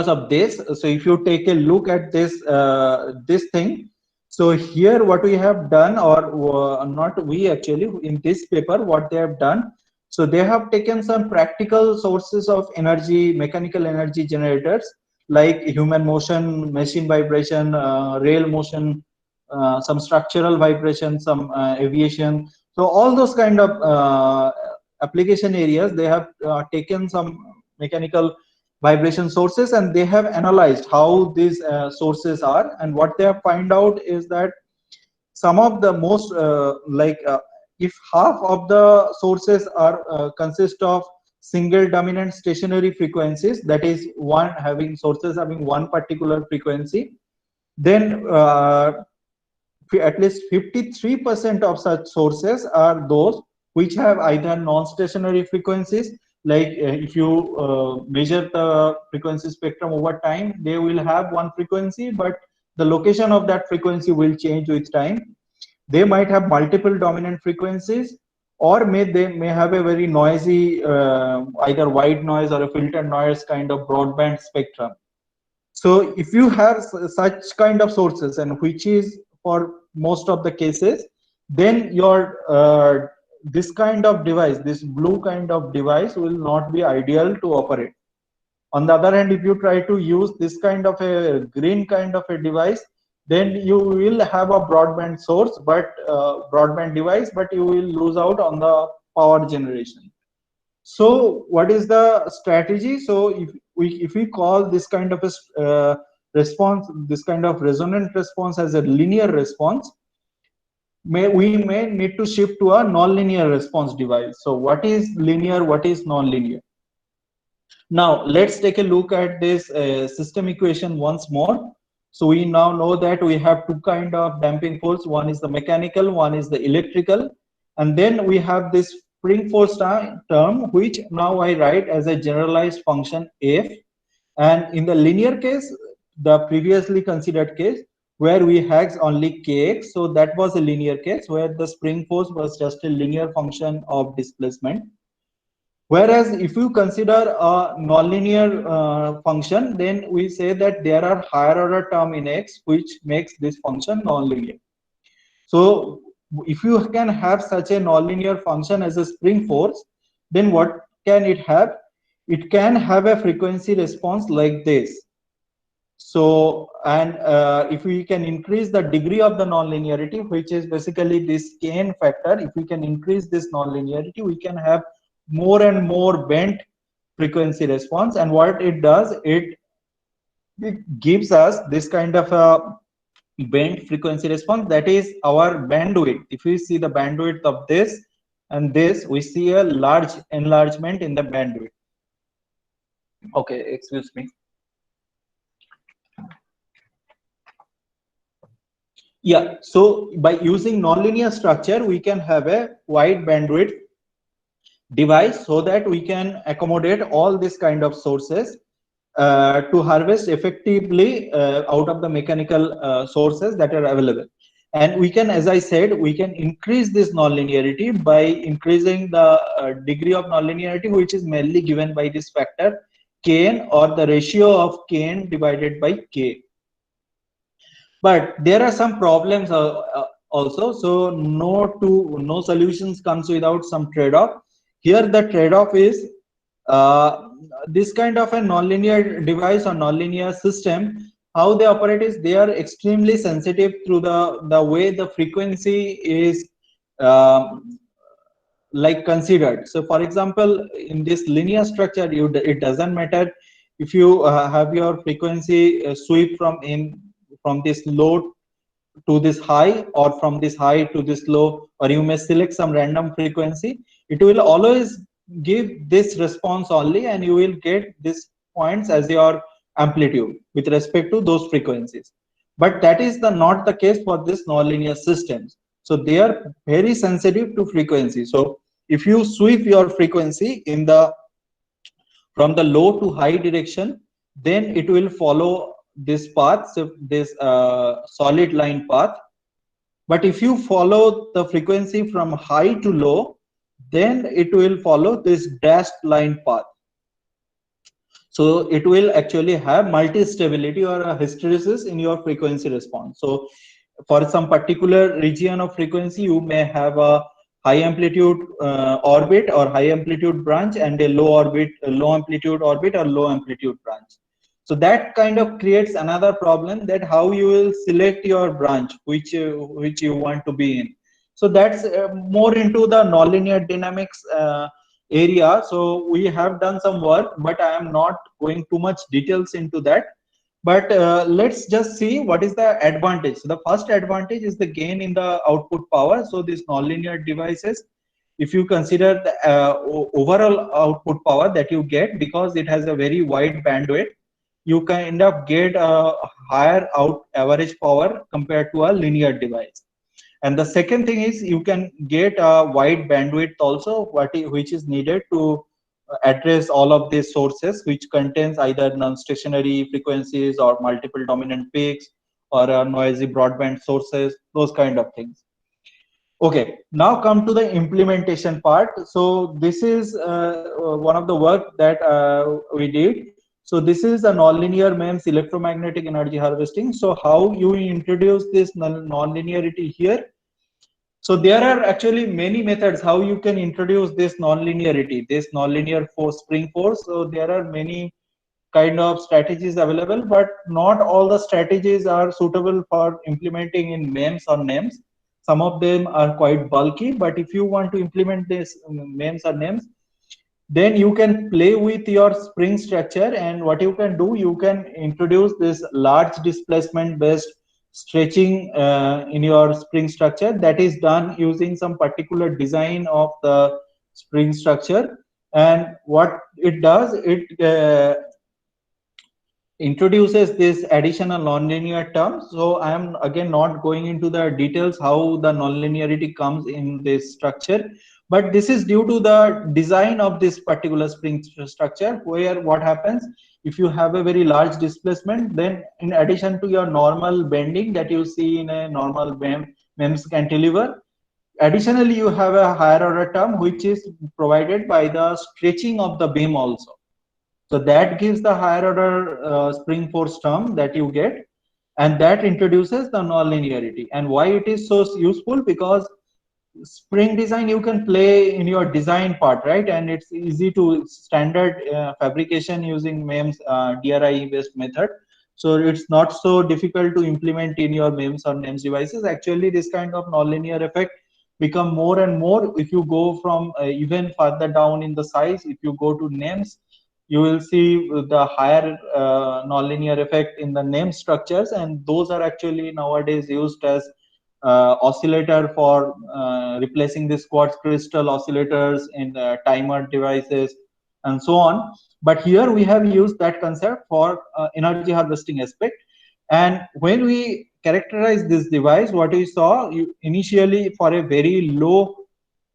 of this. So if you take a look at this thing, so here what we have done, or not we actually, in this paper what they have done, so they have taken some practical sources of energy, mechanical energy generators, like human motion, machine vibration, rail motion, some structural vibration, some aviation. So all those kind of application areas, they have taken some mechanical vibration sources, and they have analyzed how these sources are, and what they have find out is that some of the most if half of the sources are consist of single dominant stationary frequencies, that is one having sources having one particular frequency, then at least 53% of such sources are those which have either non-stationary frequencies, like if you measure the frequency spectrum over time, they will have one frequency, but the location of that frequency will change with time. They might have multiple dominant frequencies, or they may have a very noisy either white noise or a filtered noise kind of broadband spectrum. So if you have such kind of sources, and which is for most of the cases, then your this kind of device, this blue kind of device, will not be ideal to operate. On the other hand, if you try to use this kind of a green kind of a device, then you will have a broadband source, but broadband device, but you will lose out on the power generation. So what is the strategy? So if we call this kind of a response, this kind of resonant response, as a linear response, we may need to shift to a nonlinear response device. So what is linear, what is nonlinear? Now let's take a look at this system equation once more. So we now know that we have two kind of damping force. One is the mechanical, one is the electrical, and then we have this spring force term, which now I write as a generalized function f. And in the linear case, the previously considered case, where we had only kx, so that was a linear case where the spring force was just a linear function of displacement. Whereas if you consider a nonlinear function, then we say that there are higher order term in x which makes this function nonlinear. So if you can have such a nonlinear function as a spring force, then what can it have? It can have a frequency response like this. So, and if we can increase the degree of the nonlinearity, which is basically this kn factor, if we can increase this nonlinearity, we can have more and more bent frequency response. And what it does, it gives us this kind of a bent frequency response, that is our bandwidth. If we see the bandwidth of this and this, we see a large enlargement in the bandwidth. Okay, excuse me. Yeah, so by using nonlinear structure, we can have a wide bandwidth device, so that we can accommodate all this kind of sources to harvest effectively out of the mechanical sources that are available. And we can, as I said, we can increase this nonlinearity by increasing the degree of nonlinearity, which is mainly given by this factor kn, or the ratio of kn divided by k. But there are some problems also. So no solutions comes without some trade-off. Here the trade-off is this kind of a nonlinear device or nonlinear system, how they operate is they are extremely sensitive to the way the frequency is like considered. So for example, in this linear structure, it doesn't matter if you have your frequency sweep from this low to this high, or from this high to this low, or you may select some random frequency, it will always give this response only, and you will get these points as your amplitude with respect to those frequencies. But that is not the case for this nonlinear systems. So they are very sensitive to frequency. So if you sweep your frequency in the from the low to high direction, then it will follow this path, so this solid line path. But if you follow the frequency from high to low, then it will follow this dashed line path. So it will actually have multi-stability or a hysteresis in your frequency response. So for some particular region of frequency, you may have a high amplitude orbit or high amplitude branch, and a low amplitude orbit or low amplitude branch. So that kind of creates another problem, that how you will select your branch which you want to be in. So that's more into the nonlinear dynamics area. So we have done some work, but I am not going too much details into that. But let's just see what is the advantage. So the first advantage is the gain in the output power. So these nonlinear devices, if you consider the overall output power that you get, because it has a very wide bandwidth, you kind of get a higher average power compared to a linear device. And the second thing is you can get a wide bandwidth also, which is needed to address all of these sources, which contains either non-stationary frequencies or multiple dominant peaks or noisy broadband sources, those kind of things. Okay, now come to the implementation part. So this is one of the work that we did. So this is a nonlinear MEMS electromagnetic energy harvesting. So how you introduce this nonlinearity here? So there are actually many methods how you can introduce this nonlinearity, this nonlinear force, spring force. So there are many kind of strategies available, but not all the strategies are suitable for implementing in MEMS or NEMS. Some of them are quite bulky, but if you want to implement this MEMS or NEMS, then you can play with your spring structure. And what you can do, you can introduce this large displacement based stretching in your spring structure, that is done using some particular design of the spring structure. And what it does, it introduces this additional nonlinear term. So I am again not going into the details how the nonlinearity comes in this structure, but this is due to the design of this particular spring structure, where what happens, if you have a very large displacement, then in addition to your normal bending that you see in a normal MEMS cantilever, additionally you have a higher order term which is provided by the stretching of the beam also. So that gives the higher order spring force term that you get, and that introduces the nonlinearity. And why it is so useful? Because spring design you can play in your design part, right? And it's easy to standard fabrication using MEMS DRI based method. So it's not so difficult to implement in your MEMS or NEMS devices. Actually, this kind of nonlinear effect become more and more if you go from even further down in the size. If you go to NEMS, you will see the higher nonlinear effect in the NEMS structures, and those are actually nowadays used as oscillator for replacing the quartz crystal oscillators in timer devices and so on. But here we have used that concept for energy harvesting aspect. And when we characterize this device, what we saw, initially for a very low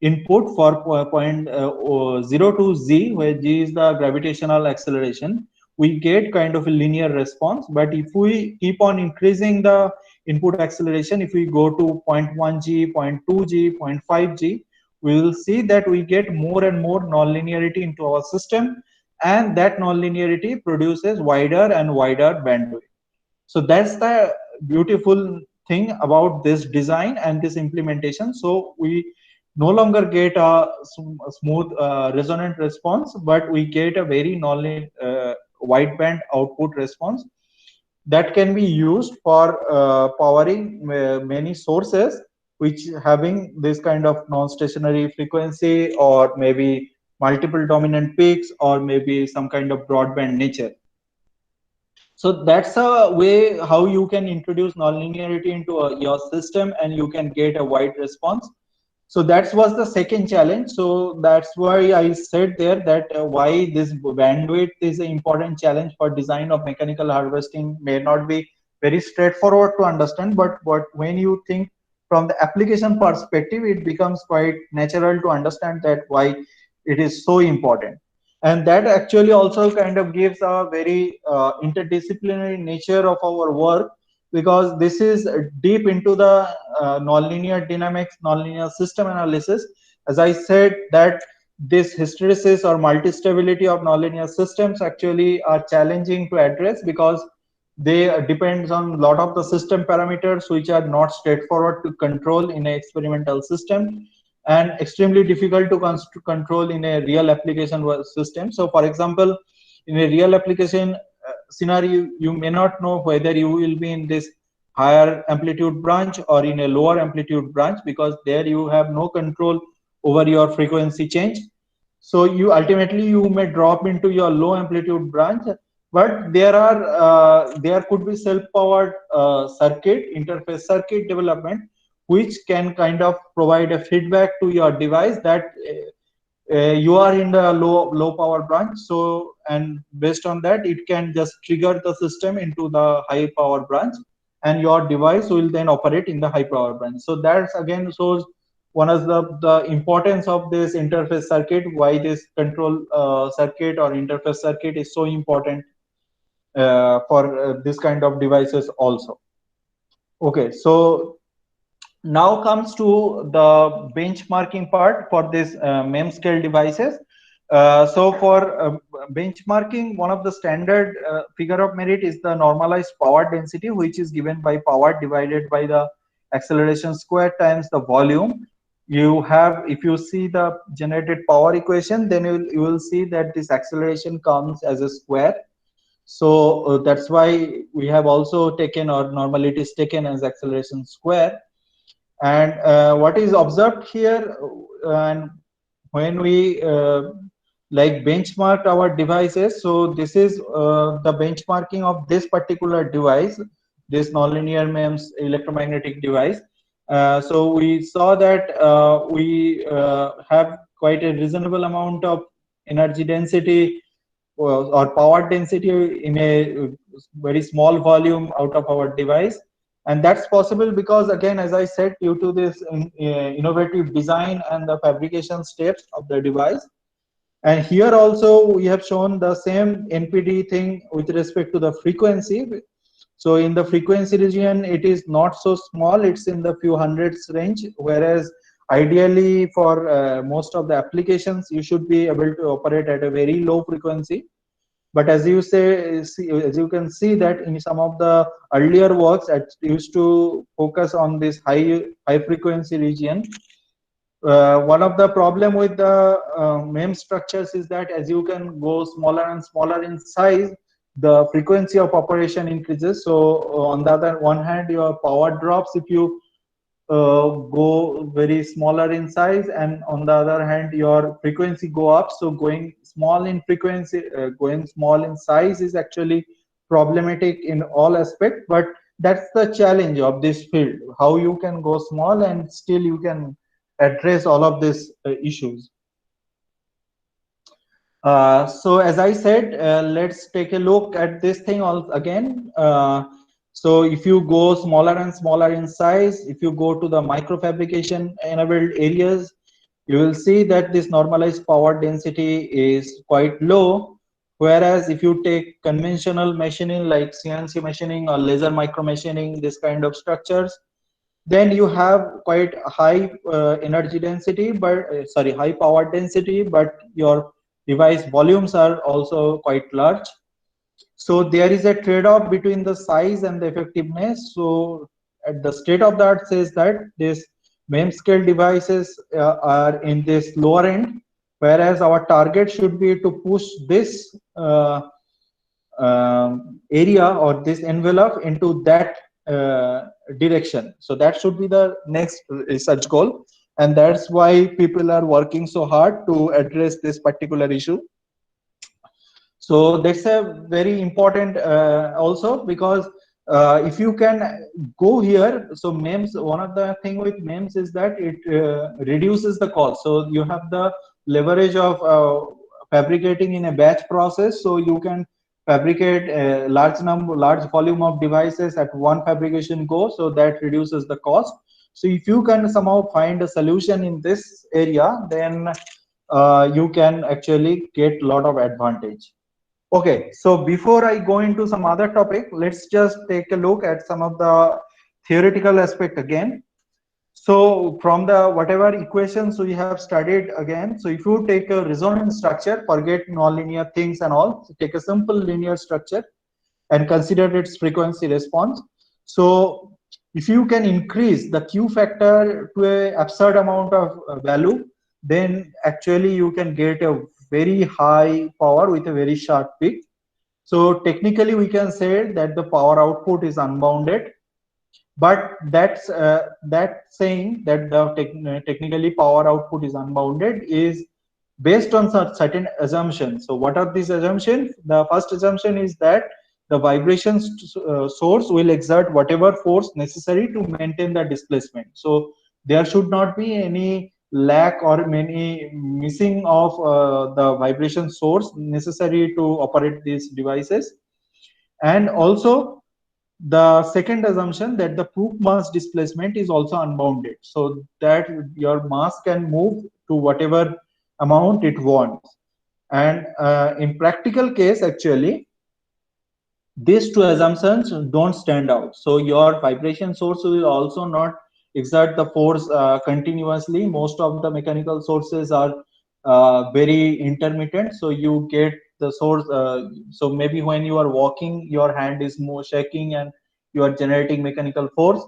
input for point 0 to z, where g is the gravitational acceleration, we get kind of a linear response. But if we keep on increasing the input acceleration, if we go to 0.1 g, 0.2 g, 0.5 g, we will see that we get more and more nonlinearity into our system, and that nonlinearity produces wider and wider bandwidth. So that's the beautiful thing about this design and this implementation. So we no longer get a smooth resonant response, but we get a very wideband output response that can be used for powering many sources which having this kind of non-stationary frequency, or maybe multiple dominant peaks, or maybe some kind of broadband nature. So that's a way how you can introduce nonlinearity into your system, and you can get a wide response. So that was the second challenge. So that's why I said there that why this bandwidth is an important challenge for design of mechanical harvesting. May not be very straightforward to understand, but when you think from the application perspective, it becomes quite natural to understand that why it is so important. And that actually also kind of gives a very interdisciplinary nature of our work, because this is deep into the nonlinear dynamics, nonlinear system analysis. As I said, that this hysteresis or multi-stability of nonlinear systems actually are challenging to address, because they depends on a lot of the system parameters which are not straightforward to control in an experimental system, and extremely difficult to control in a real application system. So for example, in a real application scenario, you may not know whether you will be in this higher amplitude branch or in a lower amplitude branch, because there you have no control over your frequency change. So you ultimately you may drop into your low amplitude branch, but there could be self-powered circuit, interface circuit development, which can kind of provide a feedback to your device that you are in the low power branch. So, and based on that, it can just trigger the system into the high power branch, and your device will then operate in the high power branch. So that's again shows one of the importance of this interface circuit, why this control circuit or interface circuit is so important for this kind of devices also. Okay, so now comes to the benchmarking part for this MEM scale devices. So for benchmarking, one of the standard figure of merit is the normalized power density, which is given by power divided by the acceleration square times the volume. You have, if you see the generated power equation, then you will see that this acceleration comes as a square. So that's why we have also taken, or normally it is taken as acceleration square. And what is observed here, and when we like benchmark our devices, so this is the benchmarking of this particular device, this nonlinear MEMS electromagnetic device. So we saw that we have quite a reasonable amount of energy density or power density in a very small volume out of our device. And that's possible because, again, as I said, due to this innovative design and the fabrication steps of the device. And here also we have shown the same NPD thing with respect to the frequency. So in the frequency region, it is not so small, it's in the few hundreds range, whereas ideally for most of the applications, you should be able to operate at a very low frequency. But as you say, as you can see that in some of the earlier works that used to focus on this high frequency region, one of the problem with the MEMS structures is that as you can go smaller and smaller in size, the frequency of operation increases. So on the other one hand, your power drops if you go very smaller in size, and on the other hand your frequency go up. So going small in frequency, going small in size is actually problematic in all aspects. But that's the challenge of this field, how you can go small and still you can address all of these issues. So as I said, let's take a look at this thing all again. So if you go smaller and smaller in size, if you go to the microfabrication enabled areas, you will see that this normalized power density is quite low. Whereas if you take conventional machining like CNC machining or laser micro machining, this kind of structures, then you have quite high energy density, but high power density, but your device volumes are also quite large. So there is a trade-off between the size and the effectiveness. So at the state of the art says that this MEMS scale devices are in this lower end, whereas our target should be to push this area or this envelope into that direction. So that should be the next research goal, and that's why people are working so hard to address this particular issue. So that's a very important also, because if you can go here, so MEMS, one of the thing with MEMS is that it reduces the cost. So you have the leverage of fabricating in a batch process, so you can fabricate a large volume of devices at one fabrication go, so that reduces the cost. So if you can somehow find a solution in this area, then you can actually get a lot of advantage. Okay, so before I go into some other topic, let's just take a look at some of the theoretical aspect again. So from the whatever equations we have studied again, so if you take a resonance structure, forget nonlinear things and all, so take a simple linear structure and consider its frequency response. So if you can increase the Q factor to a absurd amount of value, then actually you can get a very high power with a very sharp peak. So technically we can say that the power output is unbounded, but that saying that the technically power output is unbounded is based on certain assumptions. So what are these assumptions? The first assumption is that the vibration source will exert whatever force necessary to maintain the displacement. So there should not be any lack or any missing of the vibration source necessary to operate these devices. And also the second assumption that the proof mass displacement is also unbounded, so that your mass can move to whatever amount it wants. And in practical case, actually, these two assumptions don't stand out. So your vibration source will also not exert the force continuously. Most of the mechanical sources are very intermittent. So you get the source. So maybe when you are walking, your hand is more shaking and you are generating mechanical force.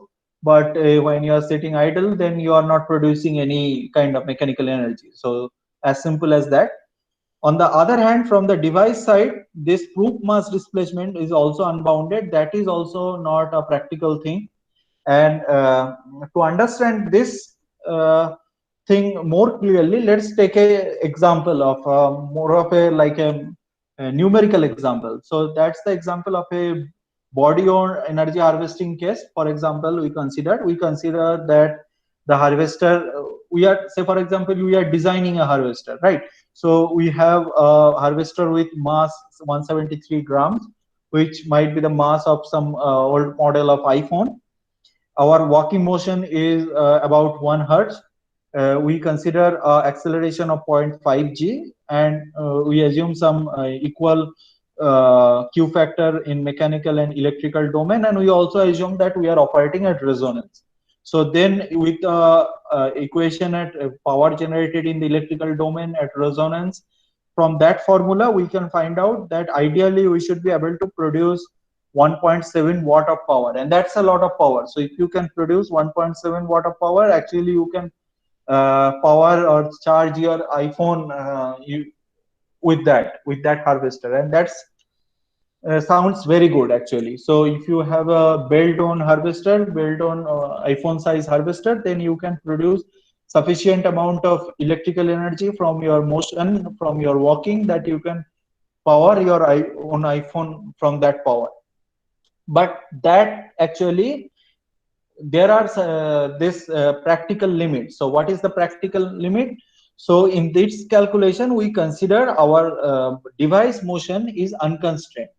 But when you are sitting idle, then you are not producing any kind of mechanical energy. So as simple as that. On the other hand, from the device side, this proof mass displacement is also unbounded. That is also not a practical thing. And to understand this thing more clearly, let's take a example of more of a like a numerical example. So that's the example of a body on energy harvesting case. For example, we consider that the harvester, we are, say for example, we are designing a harvester, right? So we have a harvester with mass 173 grams, which might be the mass of some old model of iPhone. Our walking motion is about 1 hertz. We consider acceleration of 0.5 g, and we assume some equal Q factor in mechanical and electrical domain, and we also assume that we are operating at resonance. So then with equation at power generated in the electrical domain at resonance, from that formula we can find out that ideally we should be able to produce 1.7 watt of power, and that's a lot of power. So if you can produce 1.7 watt of power, actually you can power or charge your iPhone with that harvester, and that's sounds very good actually. So if you have a built-on harvester, built-on iPhone size harvester, then you can produce sufficient amount of electrical energy from your motion, from your walking, that you can power your own iPhone from that power. But that actually there are this practical limit. So what is the practical limit? So in this calculation we consider our device motion is unconstrained.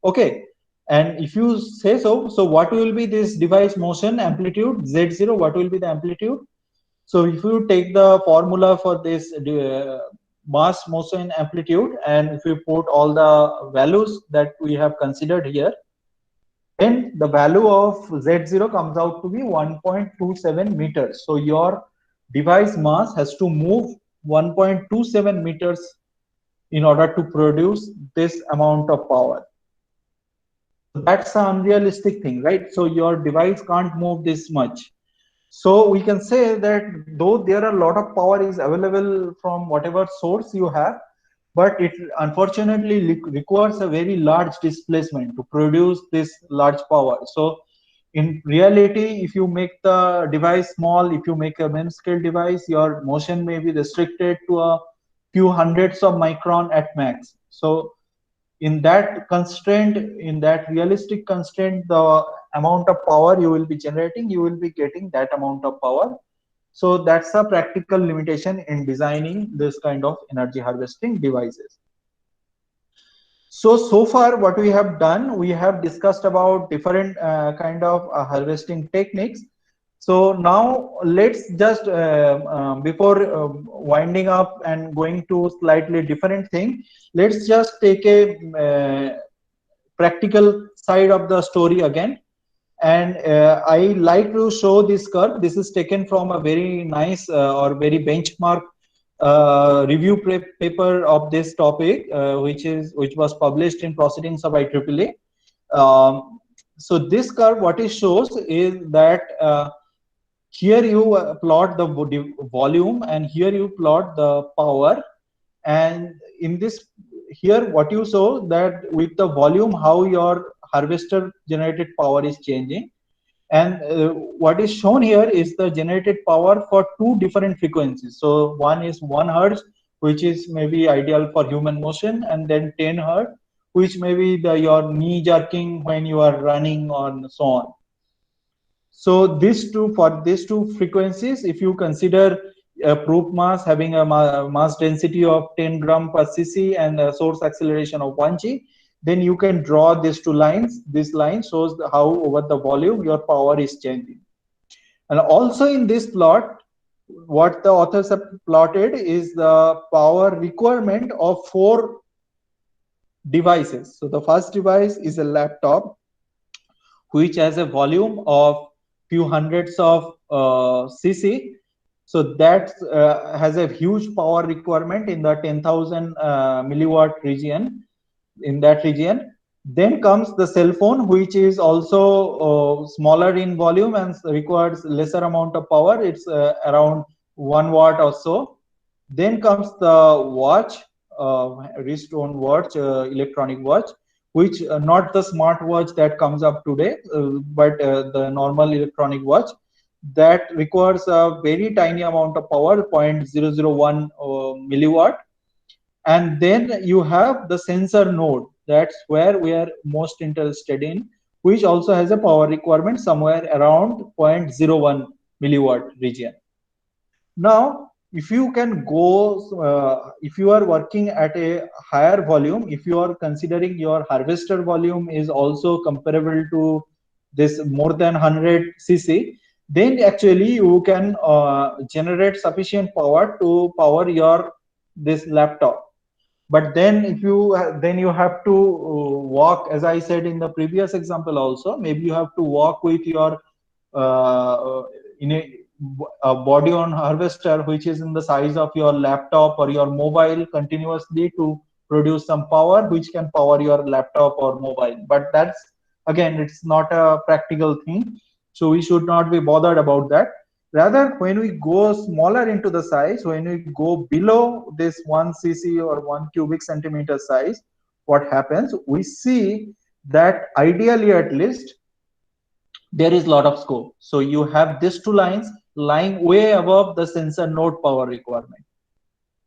Okay, and if you say so, so what will be this device motion amplitude z0? What will be the amplitude? So if you take the formula for this mass motion amplitude, and if you put all the values that we have considered here, then the value of Z0 comes out to be 1.27 meters. So your device mass has to move 1.27 meters in order to produce this amount of power. That's an unrealistic thing, right? So your device can't move this much. So we can say that though there are a lot of power is available from whatever source you have, but it unfortunately requires a very large displacement to produce this large power. So in reality, if you make the device small, if you make a main scale device, your motion may be restricted to a few hundreds of micron at max. So in that constraint, in that realistic constraint, the amount of power you will be generating, you will be getting that amount of power. So that's a practical limitation in designing this kind of energy harvesting devices. So far what we have done, we have discussed about different kind of harvesting techniques. So now let's just before winding up and going to slightly different thing, let's just take a practical side of the story again. And I like to show this curve. This is taken from a very nice or very benchmark review paper of this topic, which was published in Proceedings of IEEE. So this curve, what it shows is that here you plot the volume and here you plot the power. And in this, here what you saw that with the volume, how your harvester generated power is changing. And what is shown here is the generated power for two different frequencies. So one is 1 hertz, which is maybe ideal for human motion, and then 10 hertz, which may be your knee jerking when you are running or so on. So for these two frequencies, if you consider a proof mass having a mass density of 10 gram per cc and a source acceleration of 1g, then you can draw these two lines. This line shows how over the volume your power is changing. And also in this plot, what the authors have plotted is the power requirement of 4 devices. So the first device is a laptop, which has a volume of few hundreds of cc. So that has a huge power requirement in the 10,000 milliwatt region. In that region, then comes the cell phone, which is also smaller in volume and requires lesser amount of power. It's around 1 watt or so. Then comes the watch, wrist-on watch, electronic watch, which not the smart watch that comes up today, but the normal electronic watch that requires a very tiny amount of power, 0.001 milliwatt. And then you have the sensor node. That's where we are most interested in, which also has a power requirement somewhere around 0.01 milliwatt region. Now, if you can go, if you are working at a higher volume, if you are considering your harvester volume is also comparable to this more than 100 cc, then actually you can generate sufficient power to power your this laptop. But then if you then you have to walk, as I said in the previous example also, maybe you have to walk with your in a body on harvester which is in the size of your laptop or your mobile continuously to produce some power which can power your laptop or mobile. But that's, again, it's not a practical thing, so we should not be bothered about that. Rather, when we go smaller into the size, when we go below this 1 cc or 1 cubic centimeter size, what happens? We see that ideally, at least, there is a lot of scope. So you have these two lines lying way above the sensor node power requirement.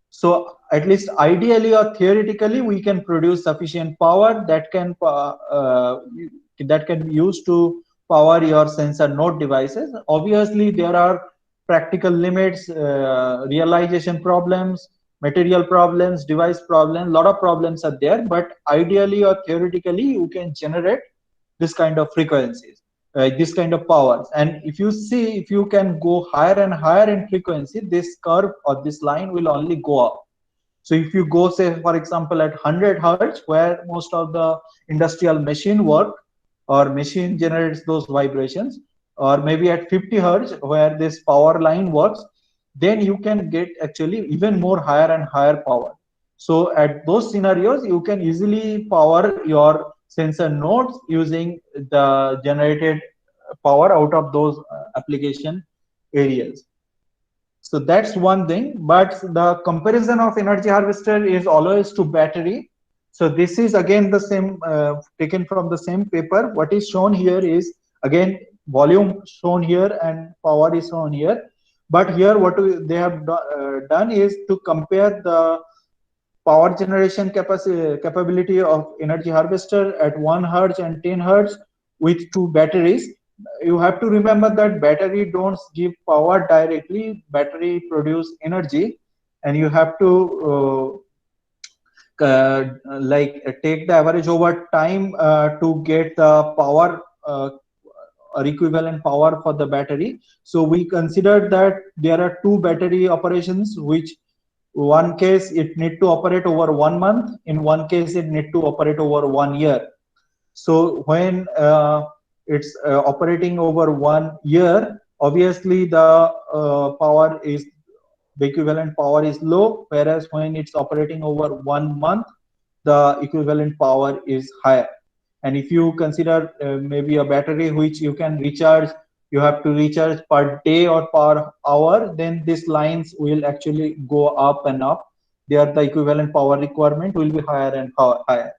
So at least ideally or theoretically, we can produce sufficient power that can be used to power your sensor node devices. Obviously, there are practical limits, realization problems, material problems, device problems, a lot of problems are there, but ideally or theoretically, you can generate this kind of frequencies, this kind of powers. And if you see, if you can go higher and higher in frequency, this curve or this line will only go up. So if you go, say, for example, at 100 hertz, where most of the industrial machine work or machine generates those vibrations, or maybe at 50 hertz, where this power line works, then you can get actually even more higher and higher power. So at those scenarios, you can easily power your sensor nodes using the generated power out of those application areas. So that's one thing, but the comparison of energy harvester is always to battery. So this is again the same, taken from the same paper. What is shown here is again volume shown here and power is shown here. But here what they have done is to compare the power generation capability of energy harvester at 1 hertz and 10 hertz with two batteries. You have to remember that battery don't give power directly, battery produce energy, and you have to take the average over time to get the power or equivalent power for the battery. So we considered that there are two battery operations, which one case it need to operate over 1 month, in one case it need to operate over 1 year. So when it's operating over 1 year, obviously the equivalent power is low, whereas when it's operating over 1 month, the equivalent power is higher. And if you consider maybe a battery which you can recharge, you have to recharge per day or per hour, then these lines will actually go up and up. There the equivalent power requirement will be higher and higher.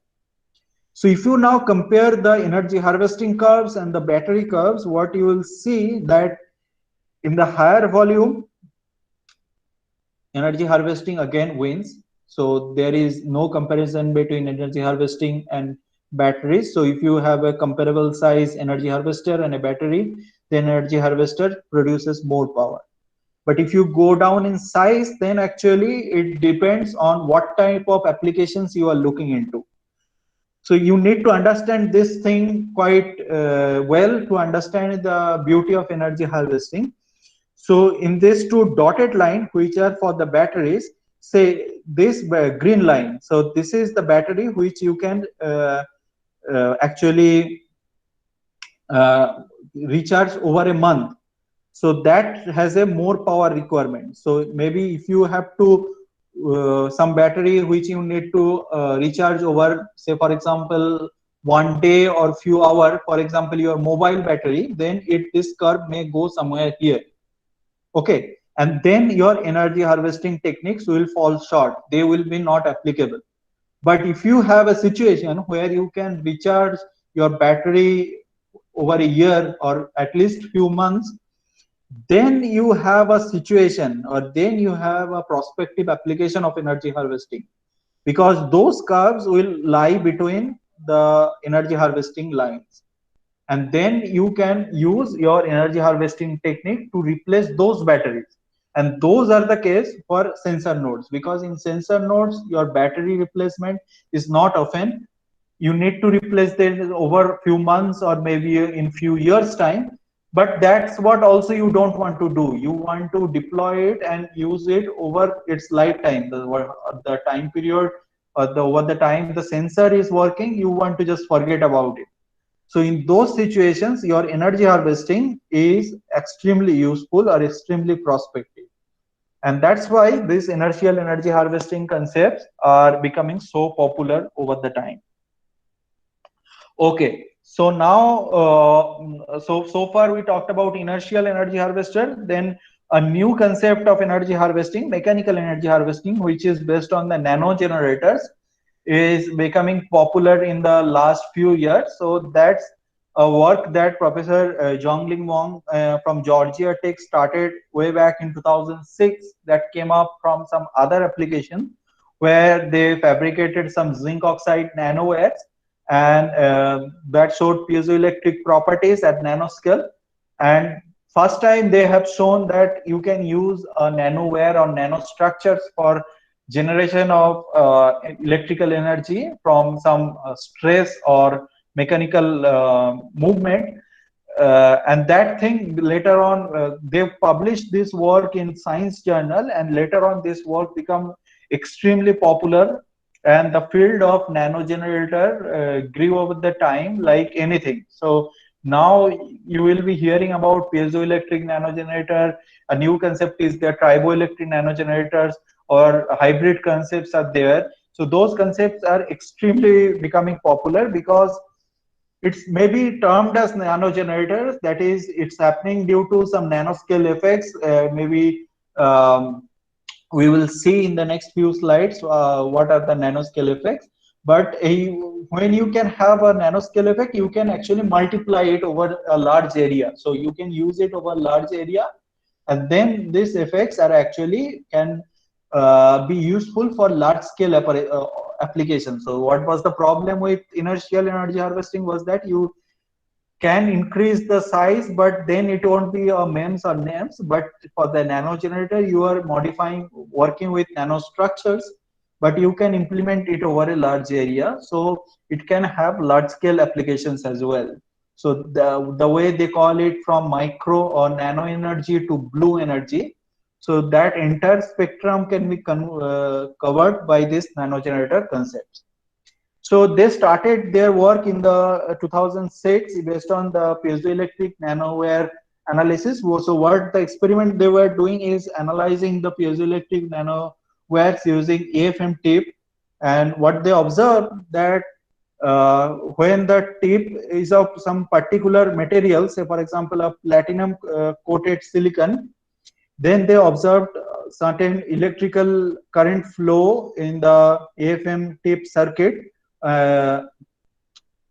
So if you now compare the energy harvesting curves and the battery curves, what you will see that in the higher volume, energy harvesting again wins. So there is no comparison between energy harvesting and batteries. So if you have a comparable size energy harvester and a battery, then energy harvester produces more power. But if you go down in size, then actually it depends on what type of applications you are looking into. So you need to understand this thing quite well to understand the beauty of energy harvesting. So in these two dotted line, which are for the batteries, say this green line. So this is the battery which you can actually recharge over a month. So that has a more power requirement. So maybe if you have to some battery which you need to recharge over, say for example, 1 day or few hours, for example your mobile battery, then this curve may go somewhere here. Okay, and then your energy harvesting techniques will fall short, they will be not applicable. But if you have a situation where you can recharge your battery over a year or at least few months, then you have a situation, or then you have a prospective application of energy harvesting, because those curves will lie between the energy harvesting lines, and then you can use your energy harvesting technique to replace those batteries. And those are the case for sensor nodes, because in sensor nodes your battery replacement is not often. You need to replace them over few months or maybe in few years time, but that's what also you don't want to do. You want to deploy it and use it over its lifetime, the time period, or over the time the sensor is working, you want to just forget about it. So in those situations, your energy harvesting is extremely useful or extremely prospective. And that's why these inertial energy harvesting concepts are becoming so popular over the time. Okay, so now, so far we talked about inertial energy harvester, then a new concept of energy harvesting, mechanical energy harvesting, which is based on the nano generators, is becoming popular in the last few years. So that's a work that Professor Zhongling Wang from Georgia Tech started way back in 2006, that came up from some other application where they fabricated some zinc oxide nanowires, and that showed piezoelectric properties at nanoscale. And first time they have shown that you can use a nanowire or nanostructures for generation of electrical energy from some stress or mechanical movement. And that thing later on, they published this work in Science Journal, and later on this work become extremely popular, and the field of nano generator grew over the time like anything. So now you will be hearing about piezoelectric nanogenerator. A new concept is the triboelectric nanogenerators, or hybrid concepts are there. So those concepts are extremely becoming popular because it's maybe termed as nanogenerators. That is, it's happening due to some nanoscale effects. Maybe we will see in the next few slides what are the nanoscale effects. But when you can have a nanoscale effect, you can actually multiply it over a large area. So you can use it over a large area, and then these effects are actually can be useful for large scale applications. So what was the problem with inertial energy harvesting was that you can increase the size, but then it won't be a MEMS or NEMS. But for the nano generator, you are modifying, working with nanostructures, but you can implement it over a large area. So it can have large scale applications as well. So the way they call it, from micro or nano energy to blue energy. So that entire spectrum can be covered by this nano generator concept. So they started their work in the 2006 based on the piezoelectric nanowire analysis. So what the experiment they were doing is analyzing the piezoelectric nanowires using AFM tip, and what they observed that when the tip is of some particular material, say for example a platinum coated silicon, then they observed certain electrical current flow in the AFM tip circuit, uh,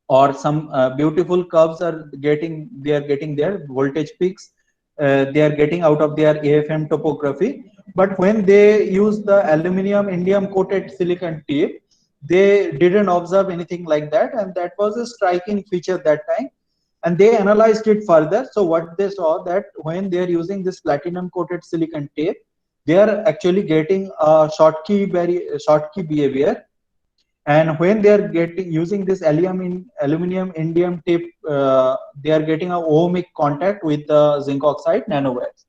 or some beautiful curves are getting, they are getting their voltage peaks, they are getting out of their AFM topography. But when they use the aluminum indium coated silicon tip, they didn't observe anything like that, and that was a striking feature that time. And they analyzed it further. So what they saw, that when they are using this platinum coated silicon tape, they are actually getting a Schottky behavior. And when they are getting using this aluminum indium tape, they are getting a ohmic contact with the zinc oxide nanowires.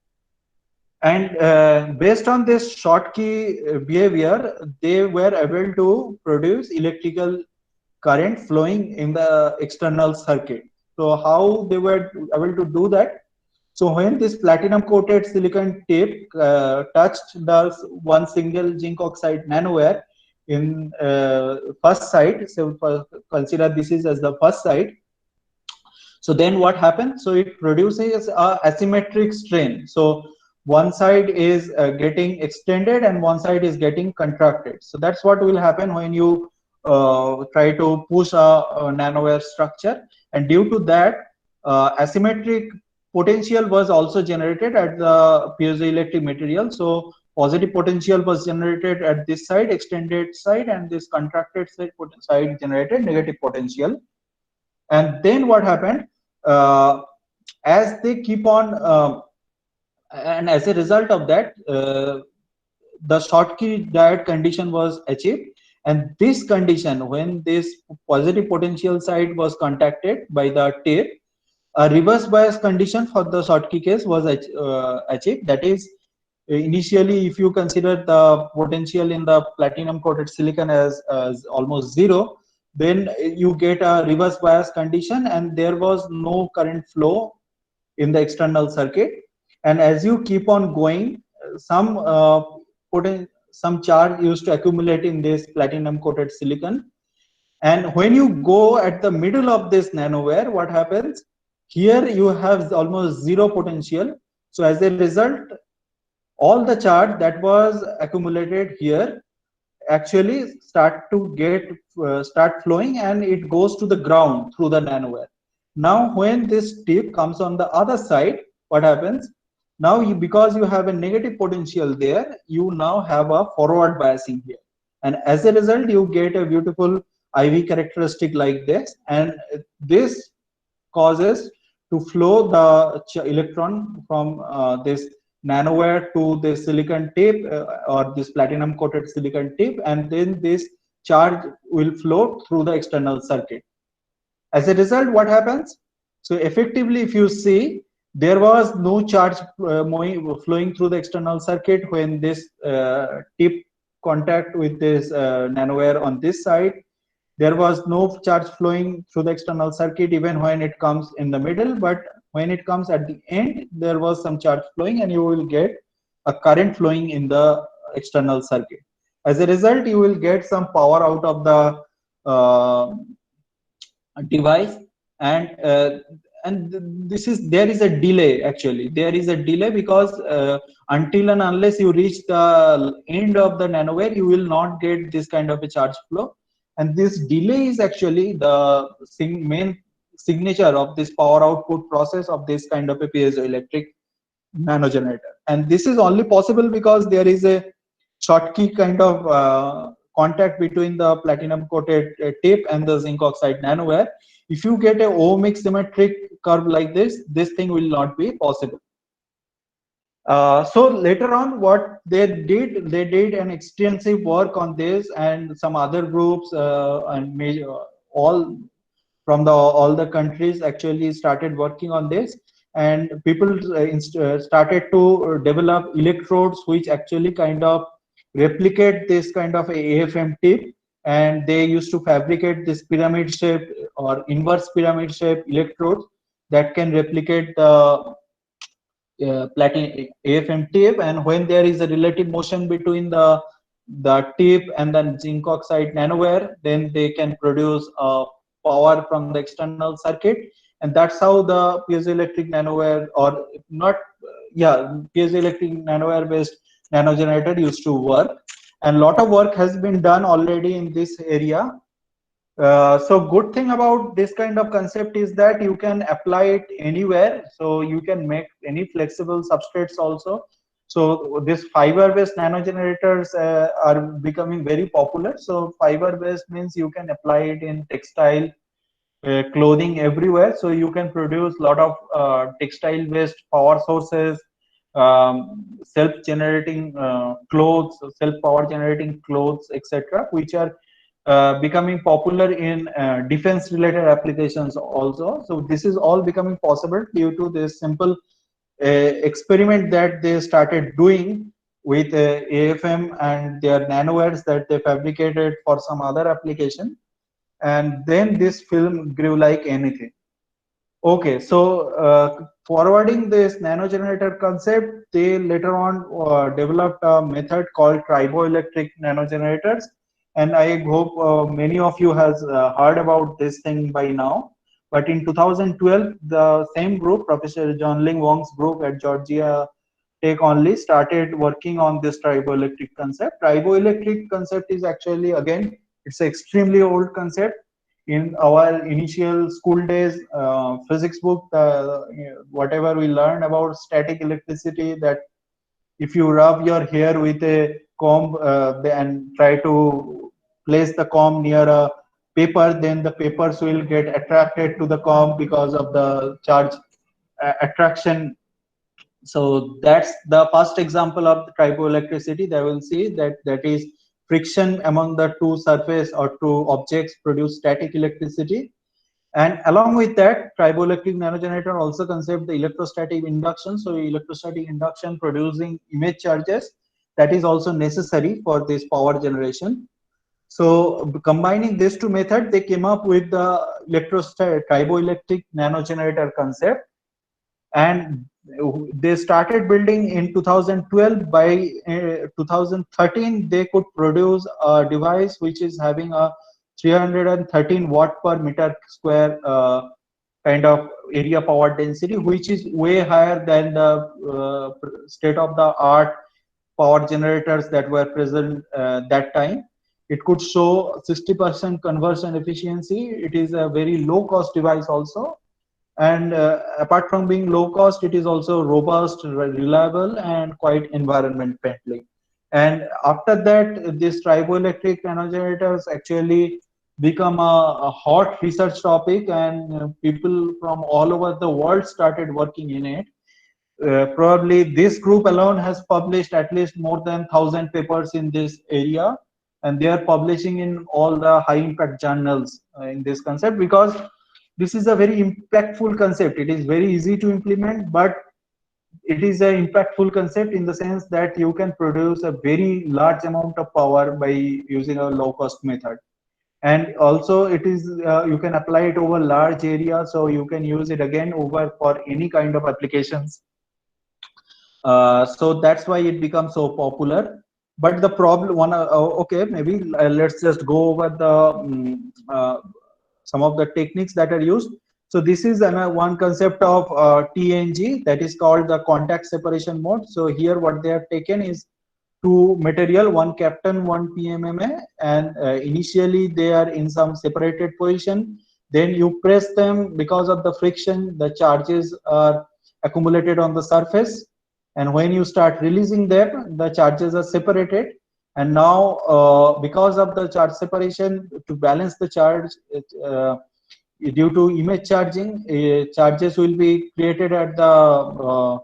And based on this Schottky behavior, they were able to produce electrical current flowing in the external circuit. So how they were able to do that? So when this platinum coated silicon tape touched the one single zinc oxide nanowire in first side, so consider this is as the first side. So then what happens? So it produces a asymmetric strain. So one side is getting extended and one side is getting contracted. So that's what will happen when you try to push a nanowire structure. And due to that, asymmetric potential was also generated at the piezoelectric material. So positive potential was generated at this side, extended side, and this contracted side generated negative potential. And then what happened? As they keep on, and as a result of that, the Schottky diode condition was achieved. And this condition, when this positive potential side was contacted by the tape, a reverse bias condition for the Schottky case was achieved. That is, initially, if you consider the potential in the platinum coated silicon as almost zero, then you get a reverse bias condition and there was no current flow in the external circuit. And as you keep on going, some some charge used to accumulate in this platinum coated silicon. And when you go at the middle of this nanowire, what happens? Here you have almost zero potential. So as a result, all the charge that was accumulated here actually start to get start flowing, and it goes to the ground through the nanowire. Now when this tip comes on the other side, what happens? Now you, because you have a negative potential there, you now have a forward biasing here, and as a result you get a beautiful IV characteristic like this. And this causes to flow the electron from this nanowire to the silicon tape, or this platinum coated silicon tape, and then this charge will flow through the external circuit. As a result, what happens? So effectively, if you see, there was no charge flowing through the external circuit when this tip contact with this nanowire on this side. There was no charge flowing through the external circuit even when it comes in the middle, but when it comes at the end, there was some charge flowing, and you will get a current flowing in the external circuit. As a result, you will get some power out of the device. And this is, there is a delay. Actually there is a delay, because until and unless you reach the end of the nanowire, you will not get this kind of a charge flow. And this delay is actually the main signature of this power output process of this kind of a piezoelectric nanogenerator. And this is only possible because there is a Schottky kind of contact between the platinum coated tape and the zinc oxide nanowire. If you get a ohmic symmetric curve like this thing will not be possible. So later on, what they did an extensive work on this, and some other groups and all from all the countries actually started working on this, and people started to develop electrodes which actually kind of replicate this kind of AFM tip, and they used to fabricate this pyramid shape or inverse pyramid shape electrodes that can replicate the platinum AFM tip. And when there is a relative motion between the tip and the zinc oxide nanowire, then they can produce power from the external circuit. And that's how the piezoelectric nanowire, or not, yeah, piezoelectric nanowire based nanogenerator used to work. And a lot of work has been done already in this area. So good thing about this kind of concept is that you can apply it anywhere. So you can make any flexible substrates also. So this fiber-based nanogenerators are becoming very popular. So fiber-based means you can apply it in textile, clothing, everywhere. So you can produce a lot of textile-based power sources, self-generating clothes, self-power generating clothes, etc., which are becoming popular in defense related applications also. So this is all becoming possible due to this simple experiment that they started doing with AFM and their nanowires that they fabricated for some other application. And then this film grew like anything. Okay, so forwarding this nanogenerator concept, they later on developed a method called triboelectric nanogenerators. And I hope many of you has heard about this thing by now. But in 2012, the same group, Professor John-Ling Wong's group at Georgia Tech only, started working on this triboelectric concept. Triboelectric concept is actually, again, it's an extremely old concept. In our initial school days physics book, whatever we learned about static electricity, that if you rub your hair with a comb and try to place the comb near a paper, then the papers will get attracted to the comb because of the charge attraction. So that's the first example of the triboelectricity that we'll see, that is friction among the two surface or two objects produce static electricity. And along with that, triboelectric nanogenerator also concept the electrostatic induction. So electrostatic induction producing image charges, that is also necessary for this power generation. So combining these two methods, they came up with the triboelectric nanogenerator concept. And they started building in 2012. By 2013, they could produce a device which is having a 313 watt per meter square kind of area power density, which is way higher than the state of the art power generators that were present that time. It could show 60% conversion efficiency. It is a very low cost device also. And apart from being low cost, it is also robust, reliable, and quite environment friendly. And after that, this triboelectric nanogenerators actually become a hot research topic, and people from all over the world started working in it. Probably this group alone has published at least more than 1,000 papers in this area, and they are publishing in all the high impact journals in this concept, because this is a very impactful concept. It is very easy to implement, but it is an impactful concept in the sense that you can produce a very large amount of power by using a low cost method. And also it is you can apply it over large area, so you can use it again over for any kind of applications. So that's why it becomes so popular. But the problem okay, maybe let's just go over the some of the techniques that are used. So this is one concept of TNG, that is called the contact separation mode. So here what they have taken is two material, one Kapton, one PMMA, and initially they are in some separated position. Then you press them. Because of the friction, the charges are accumulated on the surface, and when you start releasing them, the charges are separated. And now because of the charge separation, to balance the charge, due to image charging, charges will be created at the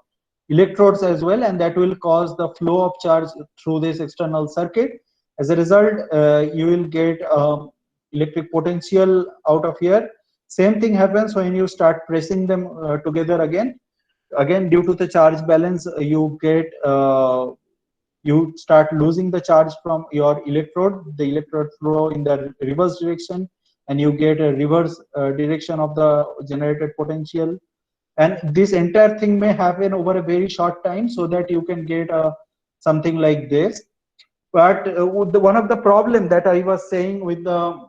electrodes as well, and that will cause the flow of charge through this external circuit. As a result, you will get electric potential out of here. Same thing happens when you start pressing them together again. Again, due to the charge balance, you start losing the charge from your electrode. The electrode flow in the reverse direction, and you get a reverse direction of the generated potential. And this entire thing may happen over a very short time, so that you can get something like this. But one of the problem that I was saying with the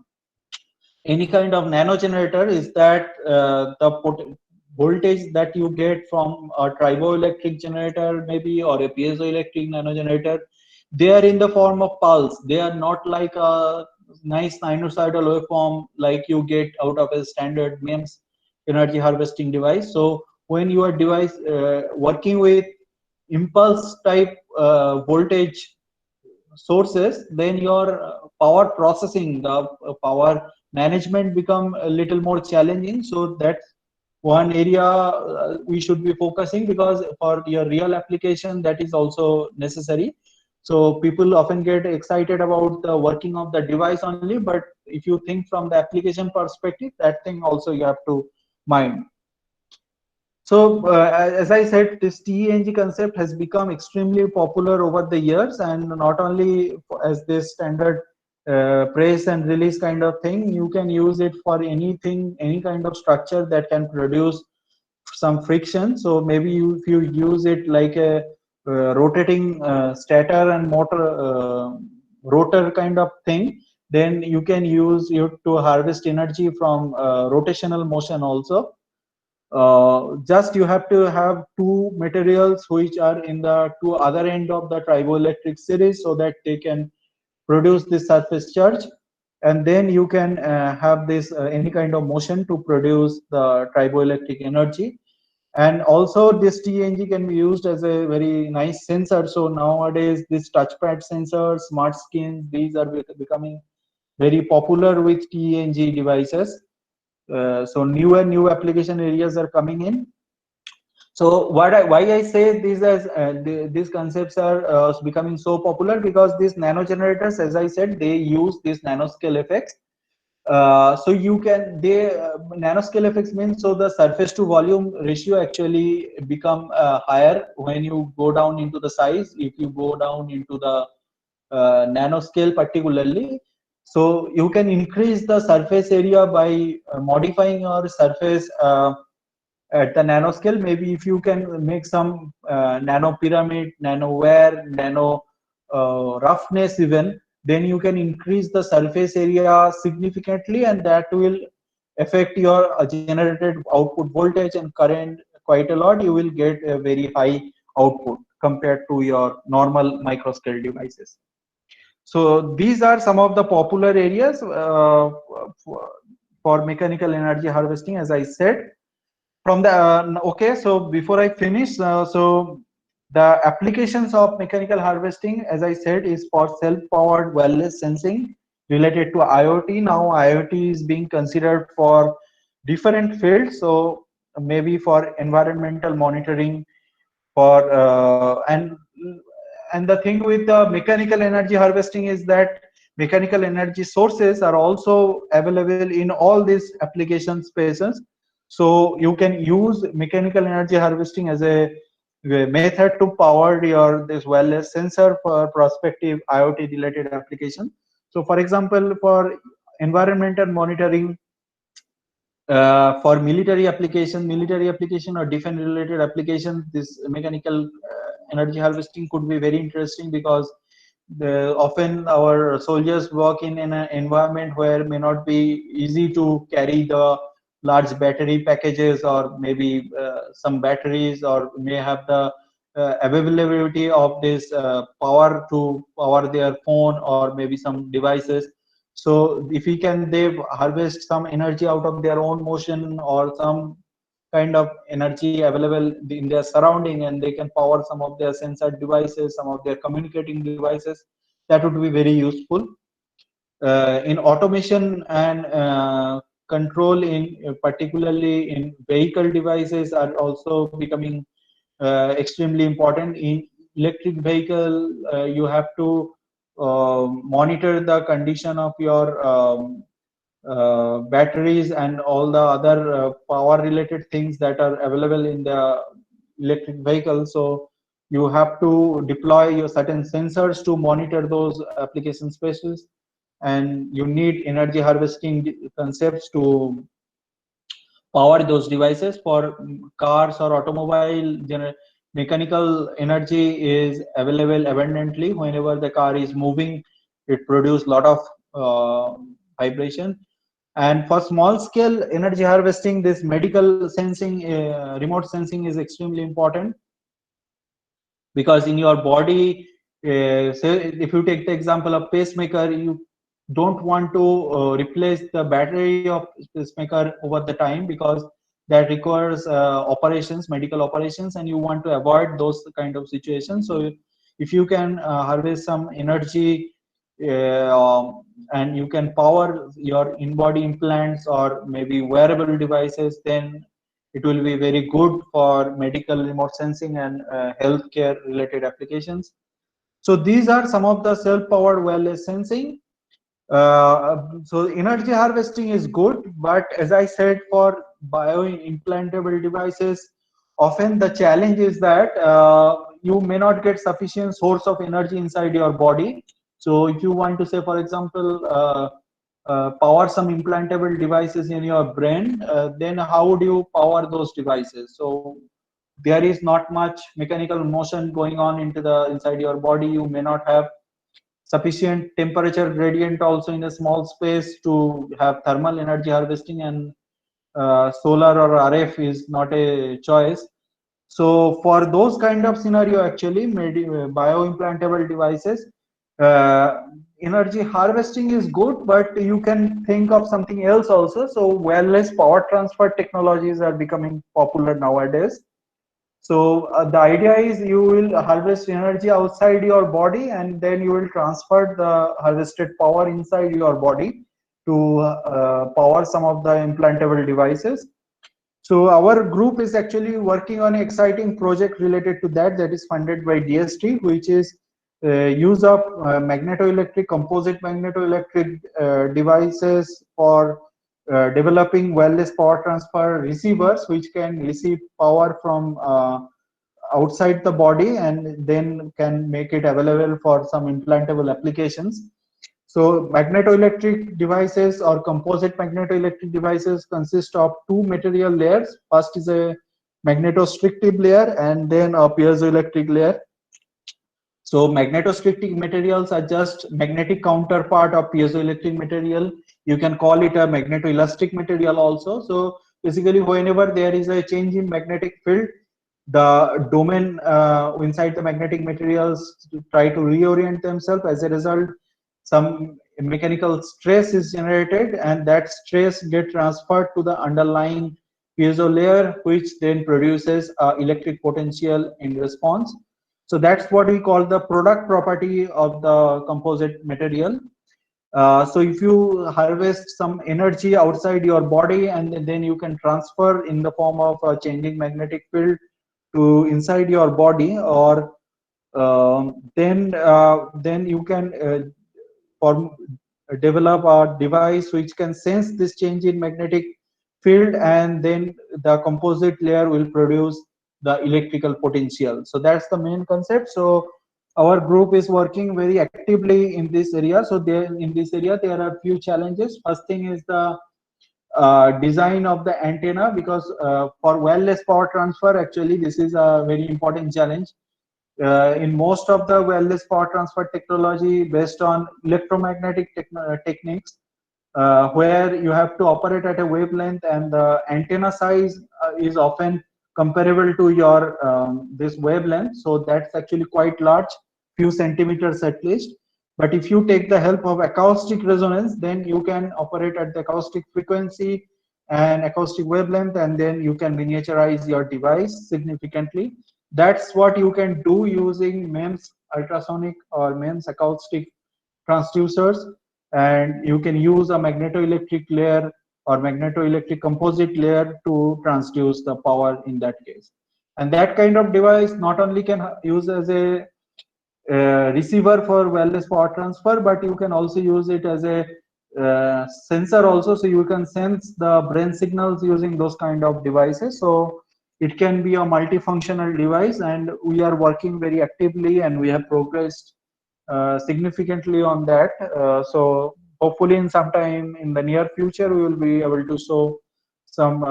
any kind of nano generator is that voltage that you get from a triboelectric generator maybe, or a piezoelectric nano generator, they are in the form of pulse. They are not like a nice sinusoidal waveform like you get out of a standard MEMS energy harvesting device. So when your device working with impulse type voltage sources, then your power processing, the power management become a little more challenging. So that's one area we should be focusing, because for your real application that is also necessary. So people often get excited about the working of the device only, but if you think from the application perspective, that thing also you have to mind. So as I said, this TENG concept has become extremely popular over the years, and not only as this standard press and release kind of thing, you can use it for anything, any kind of structure that can produce some friction. So maybe if you use it like a rotating stator and motor rotor kind of thing, then you can use it to harvest energy from rotational motion also. Just you have to have two materials which are in the two other end of the triboelectric series, so that they can produce this surface charge, and then you can have this any kind of motion to produce the triboelectric energy. And also this TNG can be used as a very nice sensor. So nowadays this touchpad sensors, smart skins, these are becoming very popular with TNG devices. So new application areas are coming in. So why I say these as these concepts are becoming so popular, because these nano generators, as I said, they use this nanoscale effects. So you can nanoscale effects means, so the surface to volume ratio actually become higher when you go down into the size. If you go down into the nanoscale particularly, so you can increase the surface area by modifying your surface at the nanoscale. Maybe if you can make some nano pyramid, nano wear, nano roughness even, then you can increase the surface area significantly, and that will affect your generated output voltage and current quite a lot. You will get a very high output compared to your normal microscale devices. So these are some of the popular areas for mechanical energy harvesting, as I said. From the okay, so before I finish, so the applications of mechanical harvesting, as I said, is for self-powered wireless sensing related to IoT. Now IoT is being considered for different fields. So maybe for environmental monitoring, for and the thing with the mechanical energy harvesting is that mechanical energy sources are also available in all these application spaces. So you can use mechanical energy harvesting as a method to power your this wireless sensor for prospective IoT related application. So for example, for environmental monitoring, for military application or defense related application, this mechanical energy harvesting could be very interesting, because often our soldiers work in an environment where may not be easy to carry the large battery packages, or maybe some batteries, or may have the availability of this power to power their phone or maybe some devices. So if we can, they harvest some energy out of their own motion, or some kind of energy available in their surrounding, and they can power some of their sensor devices, some of their communicating devices, that would be very useful. In automation and control, in particularly in vehicle devices, are also becoming extremely important. In electric vehicle, you have to monitor the condition of your batteries and all the other power related things that are available in the electric vehicle. So you have to deploy your certain sensors to monitor those application spaces, and you need energy harvesting concepts to power those devices. For cars or automobile, mechanical energy is available abundantly. Whenever the car is moving, it produces a lot of vibration. And for small scale energy harvesting, this medical sensing, remote sensing is extremely important, because in your body, say if you take the example of pacemaker, you don't want to replace the battery of pacemaker over the time, because that requires operations, medical operations, and you want to avoid those kind of situations. So if you can harvest some energy, and you can power your in-body implants or maybe wearable devices, then it will be very good for medical remote sensing and healthcare related applications. So these are some of the self-powered wireless sensing. So energy harvesting is good, but as I said, for bioimplantable devices, often the challenge is that you may not get sufficient source of energy inside your body. So if you want to say, for example, power some implantable devices in your brain, then how would you power those devices? So there is not much mechanical motion going on into the inside your body. You may not have sufficient temperature gradient also in a small space to have thermal energy harvesting, and solar or RF is not a choice. So for those kind of scenario, actually bioimplantable devices, uh, energy harvesting is good, but you can think of something else also. So wireless power transfer technologies are becoming popular nowadays. So the idea is you will harvest energy outside your body, and then you will transfer the harvested power inside your body to power some of the implantable devices. So our group is actually working on an exciting project related to that, that is funded by DST, which is use of magnetoelectric, composite magnetoelectric devices for developing wireless power transfer receivers, which can receive power from outside the body and then can make it available for some implantable applications. So magnetoelectric devices or composite magnetoelectric devices consist of two material layers. First is a magnetostrictive layer and then a piezoelectric layer. So magnetostrictive materials are just magnetic counterpart of piezoelectric material. You can call it a magnetoelastic material also. So basically, whenever there is a change in magnetic field, the domain inside the magnetic materials try to reorient themselves. As a result, some mechanical stress is generated, and that stress get transferred to the underlying piezo layer, which then produces electric potential in response. So that's what we call the product property of the composite material. So if you harvest some energy outside your body, and then you can transfer in the form of a changing magnetic field to inside your body, or then you can form develop a device which can sense this change in magnetic field, and then the composite layer will produce the electrical potential. So that's the main concept. So our group is working very actively in this area. So there in this area there are few challenges. First thing is the design of the antenna, because for wireless power transfer, actually this is a very important challenge. In most of the wireless power transfer technology based on electromagnetic techniques, where you have to operate at a wavelength, and the antenna size is often comparable to your this wavelength. So that's actually quite large, few centimeters at least. But if you take the help of acoustic resonance, then you can operate at the acoustic frequency and acoustic wavelength, and then you can miniaturize your device significantly. That's what you can do using MEMS ultrasonic or MEMS acoustic transducers, and you can use a magnetoelectric layer or magnetoelectric composite layer to transduce the power in that case. And that kind of device not only can use as a receiver for wireless power transfer, but you can also use it as a sensor also, so you can sense the brain signals using those kind of devices. So it can be a multifunctional device, and we are working very actively, and we have progressed significantly on that. So hopefully in some time in the near future, we will be able to show some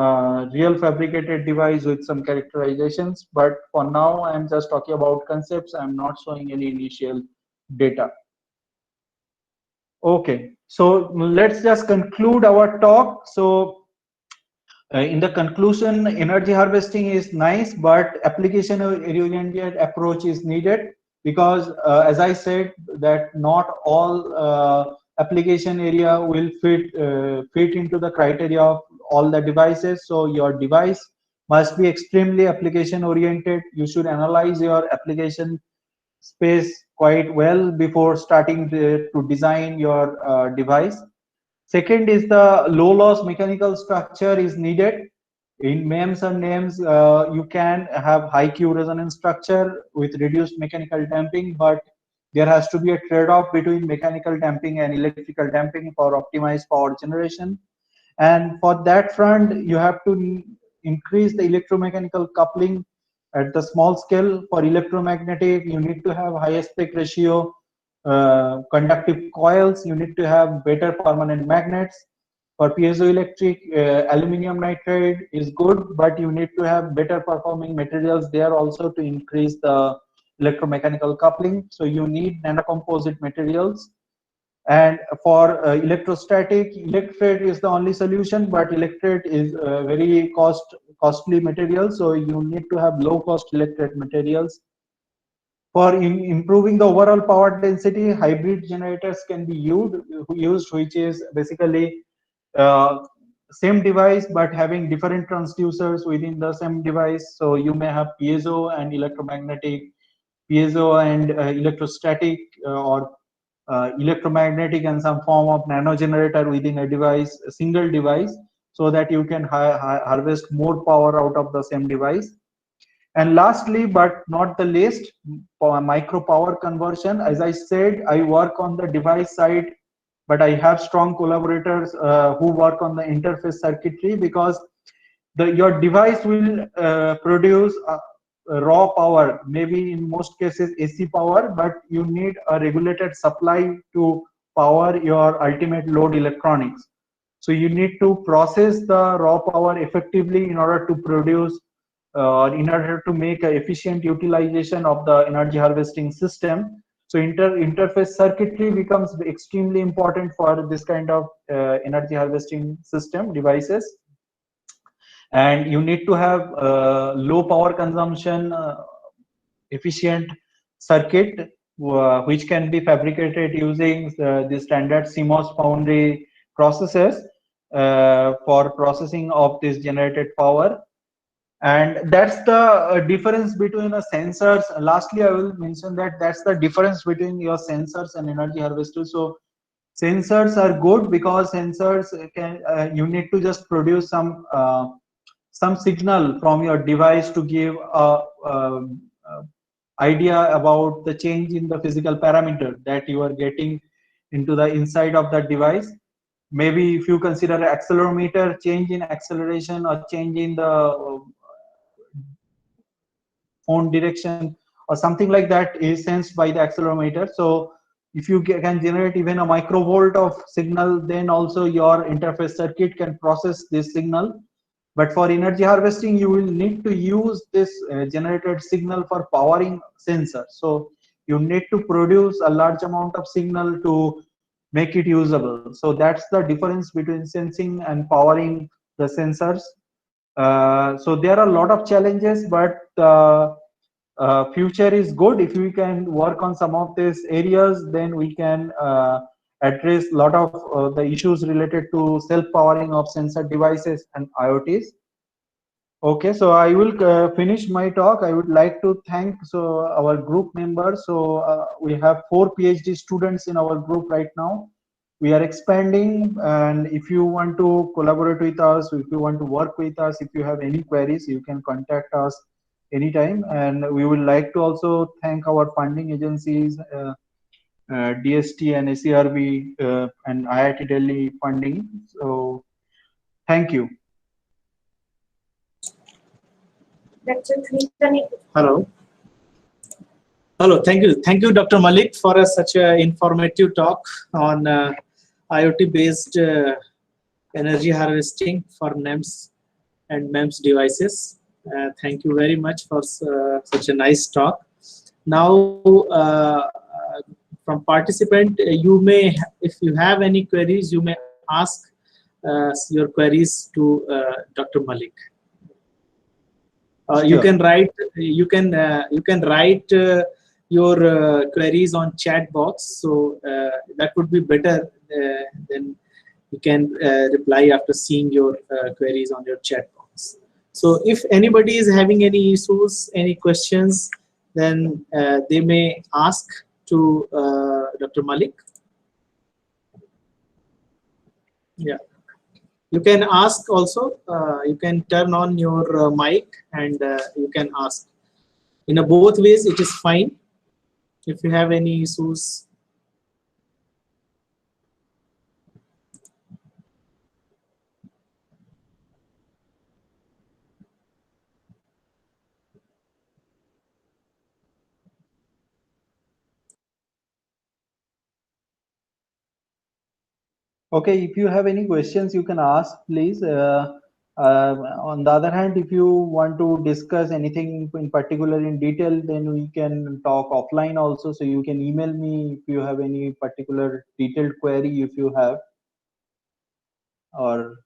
real fabricated device with some characterizations. But for now, I'm just talking about concepts. I'm not showing any initial data. Okay, so let's just conclude our talk. So in the conclusion, energy harvesting is nice, but application oriented approach is needed, because as I said, that not all application area will fit into the criteria of all the devices. So your device must be extremely application oriented. You should analyze your application space quite well before starting to design your device. Second is the low loss mechanical structure is needed. In MEMS and NAMES, you can have high Q resonance structure with reduced mechanical damping, but there has to be a trade-off between mechanical damping and electrical damping for optimized power generation. And for that front, you have to increase the electromechanical coupling at the small scale. For electromagnetic, you need to have high aspect ratio conductive coils. You need to have better permanent magnets. For piezoelectric, aluminum nitride is good, but you need to have better performing materials there also to increase the electromechanical coupling. So you need nanocomposite materials. And for electrostatic, electrode is the only solution, but electrode is very costly material, so you need to have low cost electrode materials. For improving the overall power density, hybrid generators can be used, which is basically uh, same device but having different transducers within the same device. So you may have piezo and electromagnetic, piezo and electrostatic, or electromagnetic and some form of nano generator within a device, a single device, so that you can harvest more power out of the same device. And lastly, but not the least, micro power conversion. As I said, I work on the device side, but I have strong collaborators who work on the interface circuitry, because your device will produce raw power, maybe in most cases AC power, but you need a regulated supply to power your ultimate load electronics. So you need to process the raw power effectively in order to produce, in order to make an efficient utilization of the energy harvesting system. So interface circuitry becomes extremely important for this kind of energy harvesting system devices. And you need to have low power consumption, efficient circuit, which can be fabricated using the standard CMOS foundry processes for processing of this generated power. And that's the difference between the sensors. Lastly, I will mention that that's the difference between your sensors and energy harvesters. So sensors are good because sensors can, you need to just produce some signal from your device to give a idea about the change in the physical parameter that you are getting into the inside of the device. Maybe if you consider accelerometer, change in acceleration or change in the phone direction or something like that is sensed by the accelerometer. So if you can generate even a microvolt of signal, then also your interface circuit can process this signal. But for energy harvesting, you will need to use this generated signal for powering sensor. So you need to produce a large amount of signal to make it usable. So that's the difference between sensing and powering the sensors. So there are a lot of challenges, but future is good. If we can work on some of these areas, then we can address a lot of the issues related to self-powering of sensor devices and IoTs. Okay, so I will finish my talk. I would like to thank our group members. So we have 4 PhD students in our group right now. We are expanding, and if you want to collaborate with us, if you want to work with us, if you have any queries, you can contact us anytime. And we would like to also thank our funding agencies, DST and SERB and IIT Delhi funding. So thank you. Hello. Hello. Thank you, Dr. Malik, for such an informative talk on IoT-based energy harvesting for NEMS and MEMS devices. Thank you very much for such a nice talk. Now, from participant, you may, if you have any queries, you may ask your queries to Dr. Malik. You Sure. can write. You can write your queries on chat box. So that would be better. Then you can reply after seeing your queries on your chat box. So if anybody is having any issues, any questions, then they may ask to Dr. Malik. Yeah. You can ask also. You can turn on your mic and you can ask. In both ways, it is fine. If you have any issues. Okay, if you have any questions, you can ask, please. On the other hand, if you want to discuss anything in particular in detail, then we can talk offline also. So you can email me if you have any particular detailed query, if you have, or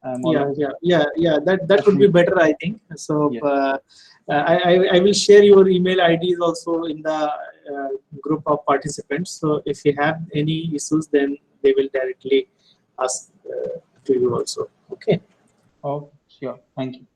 Yeah. That would be better, I think. So yeah. I will share your email IDs also in the group of participants. So if you have any issues, then they will directly ask to you also. Okay. Oh, sure. Thank you.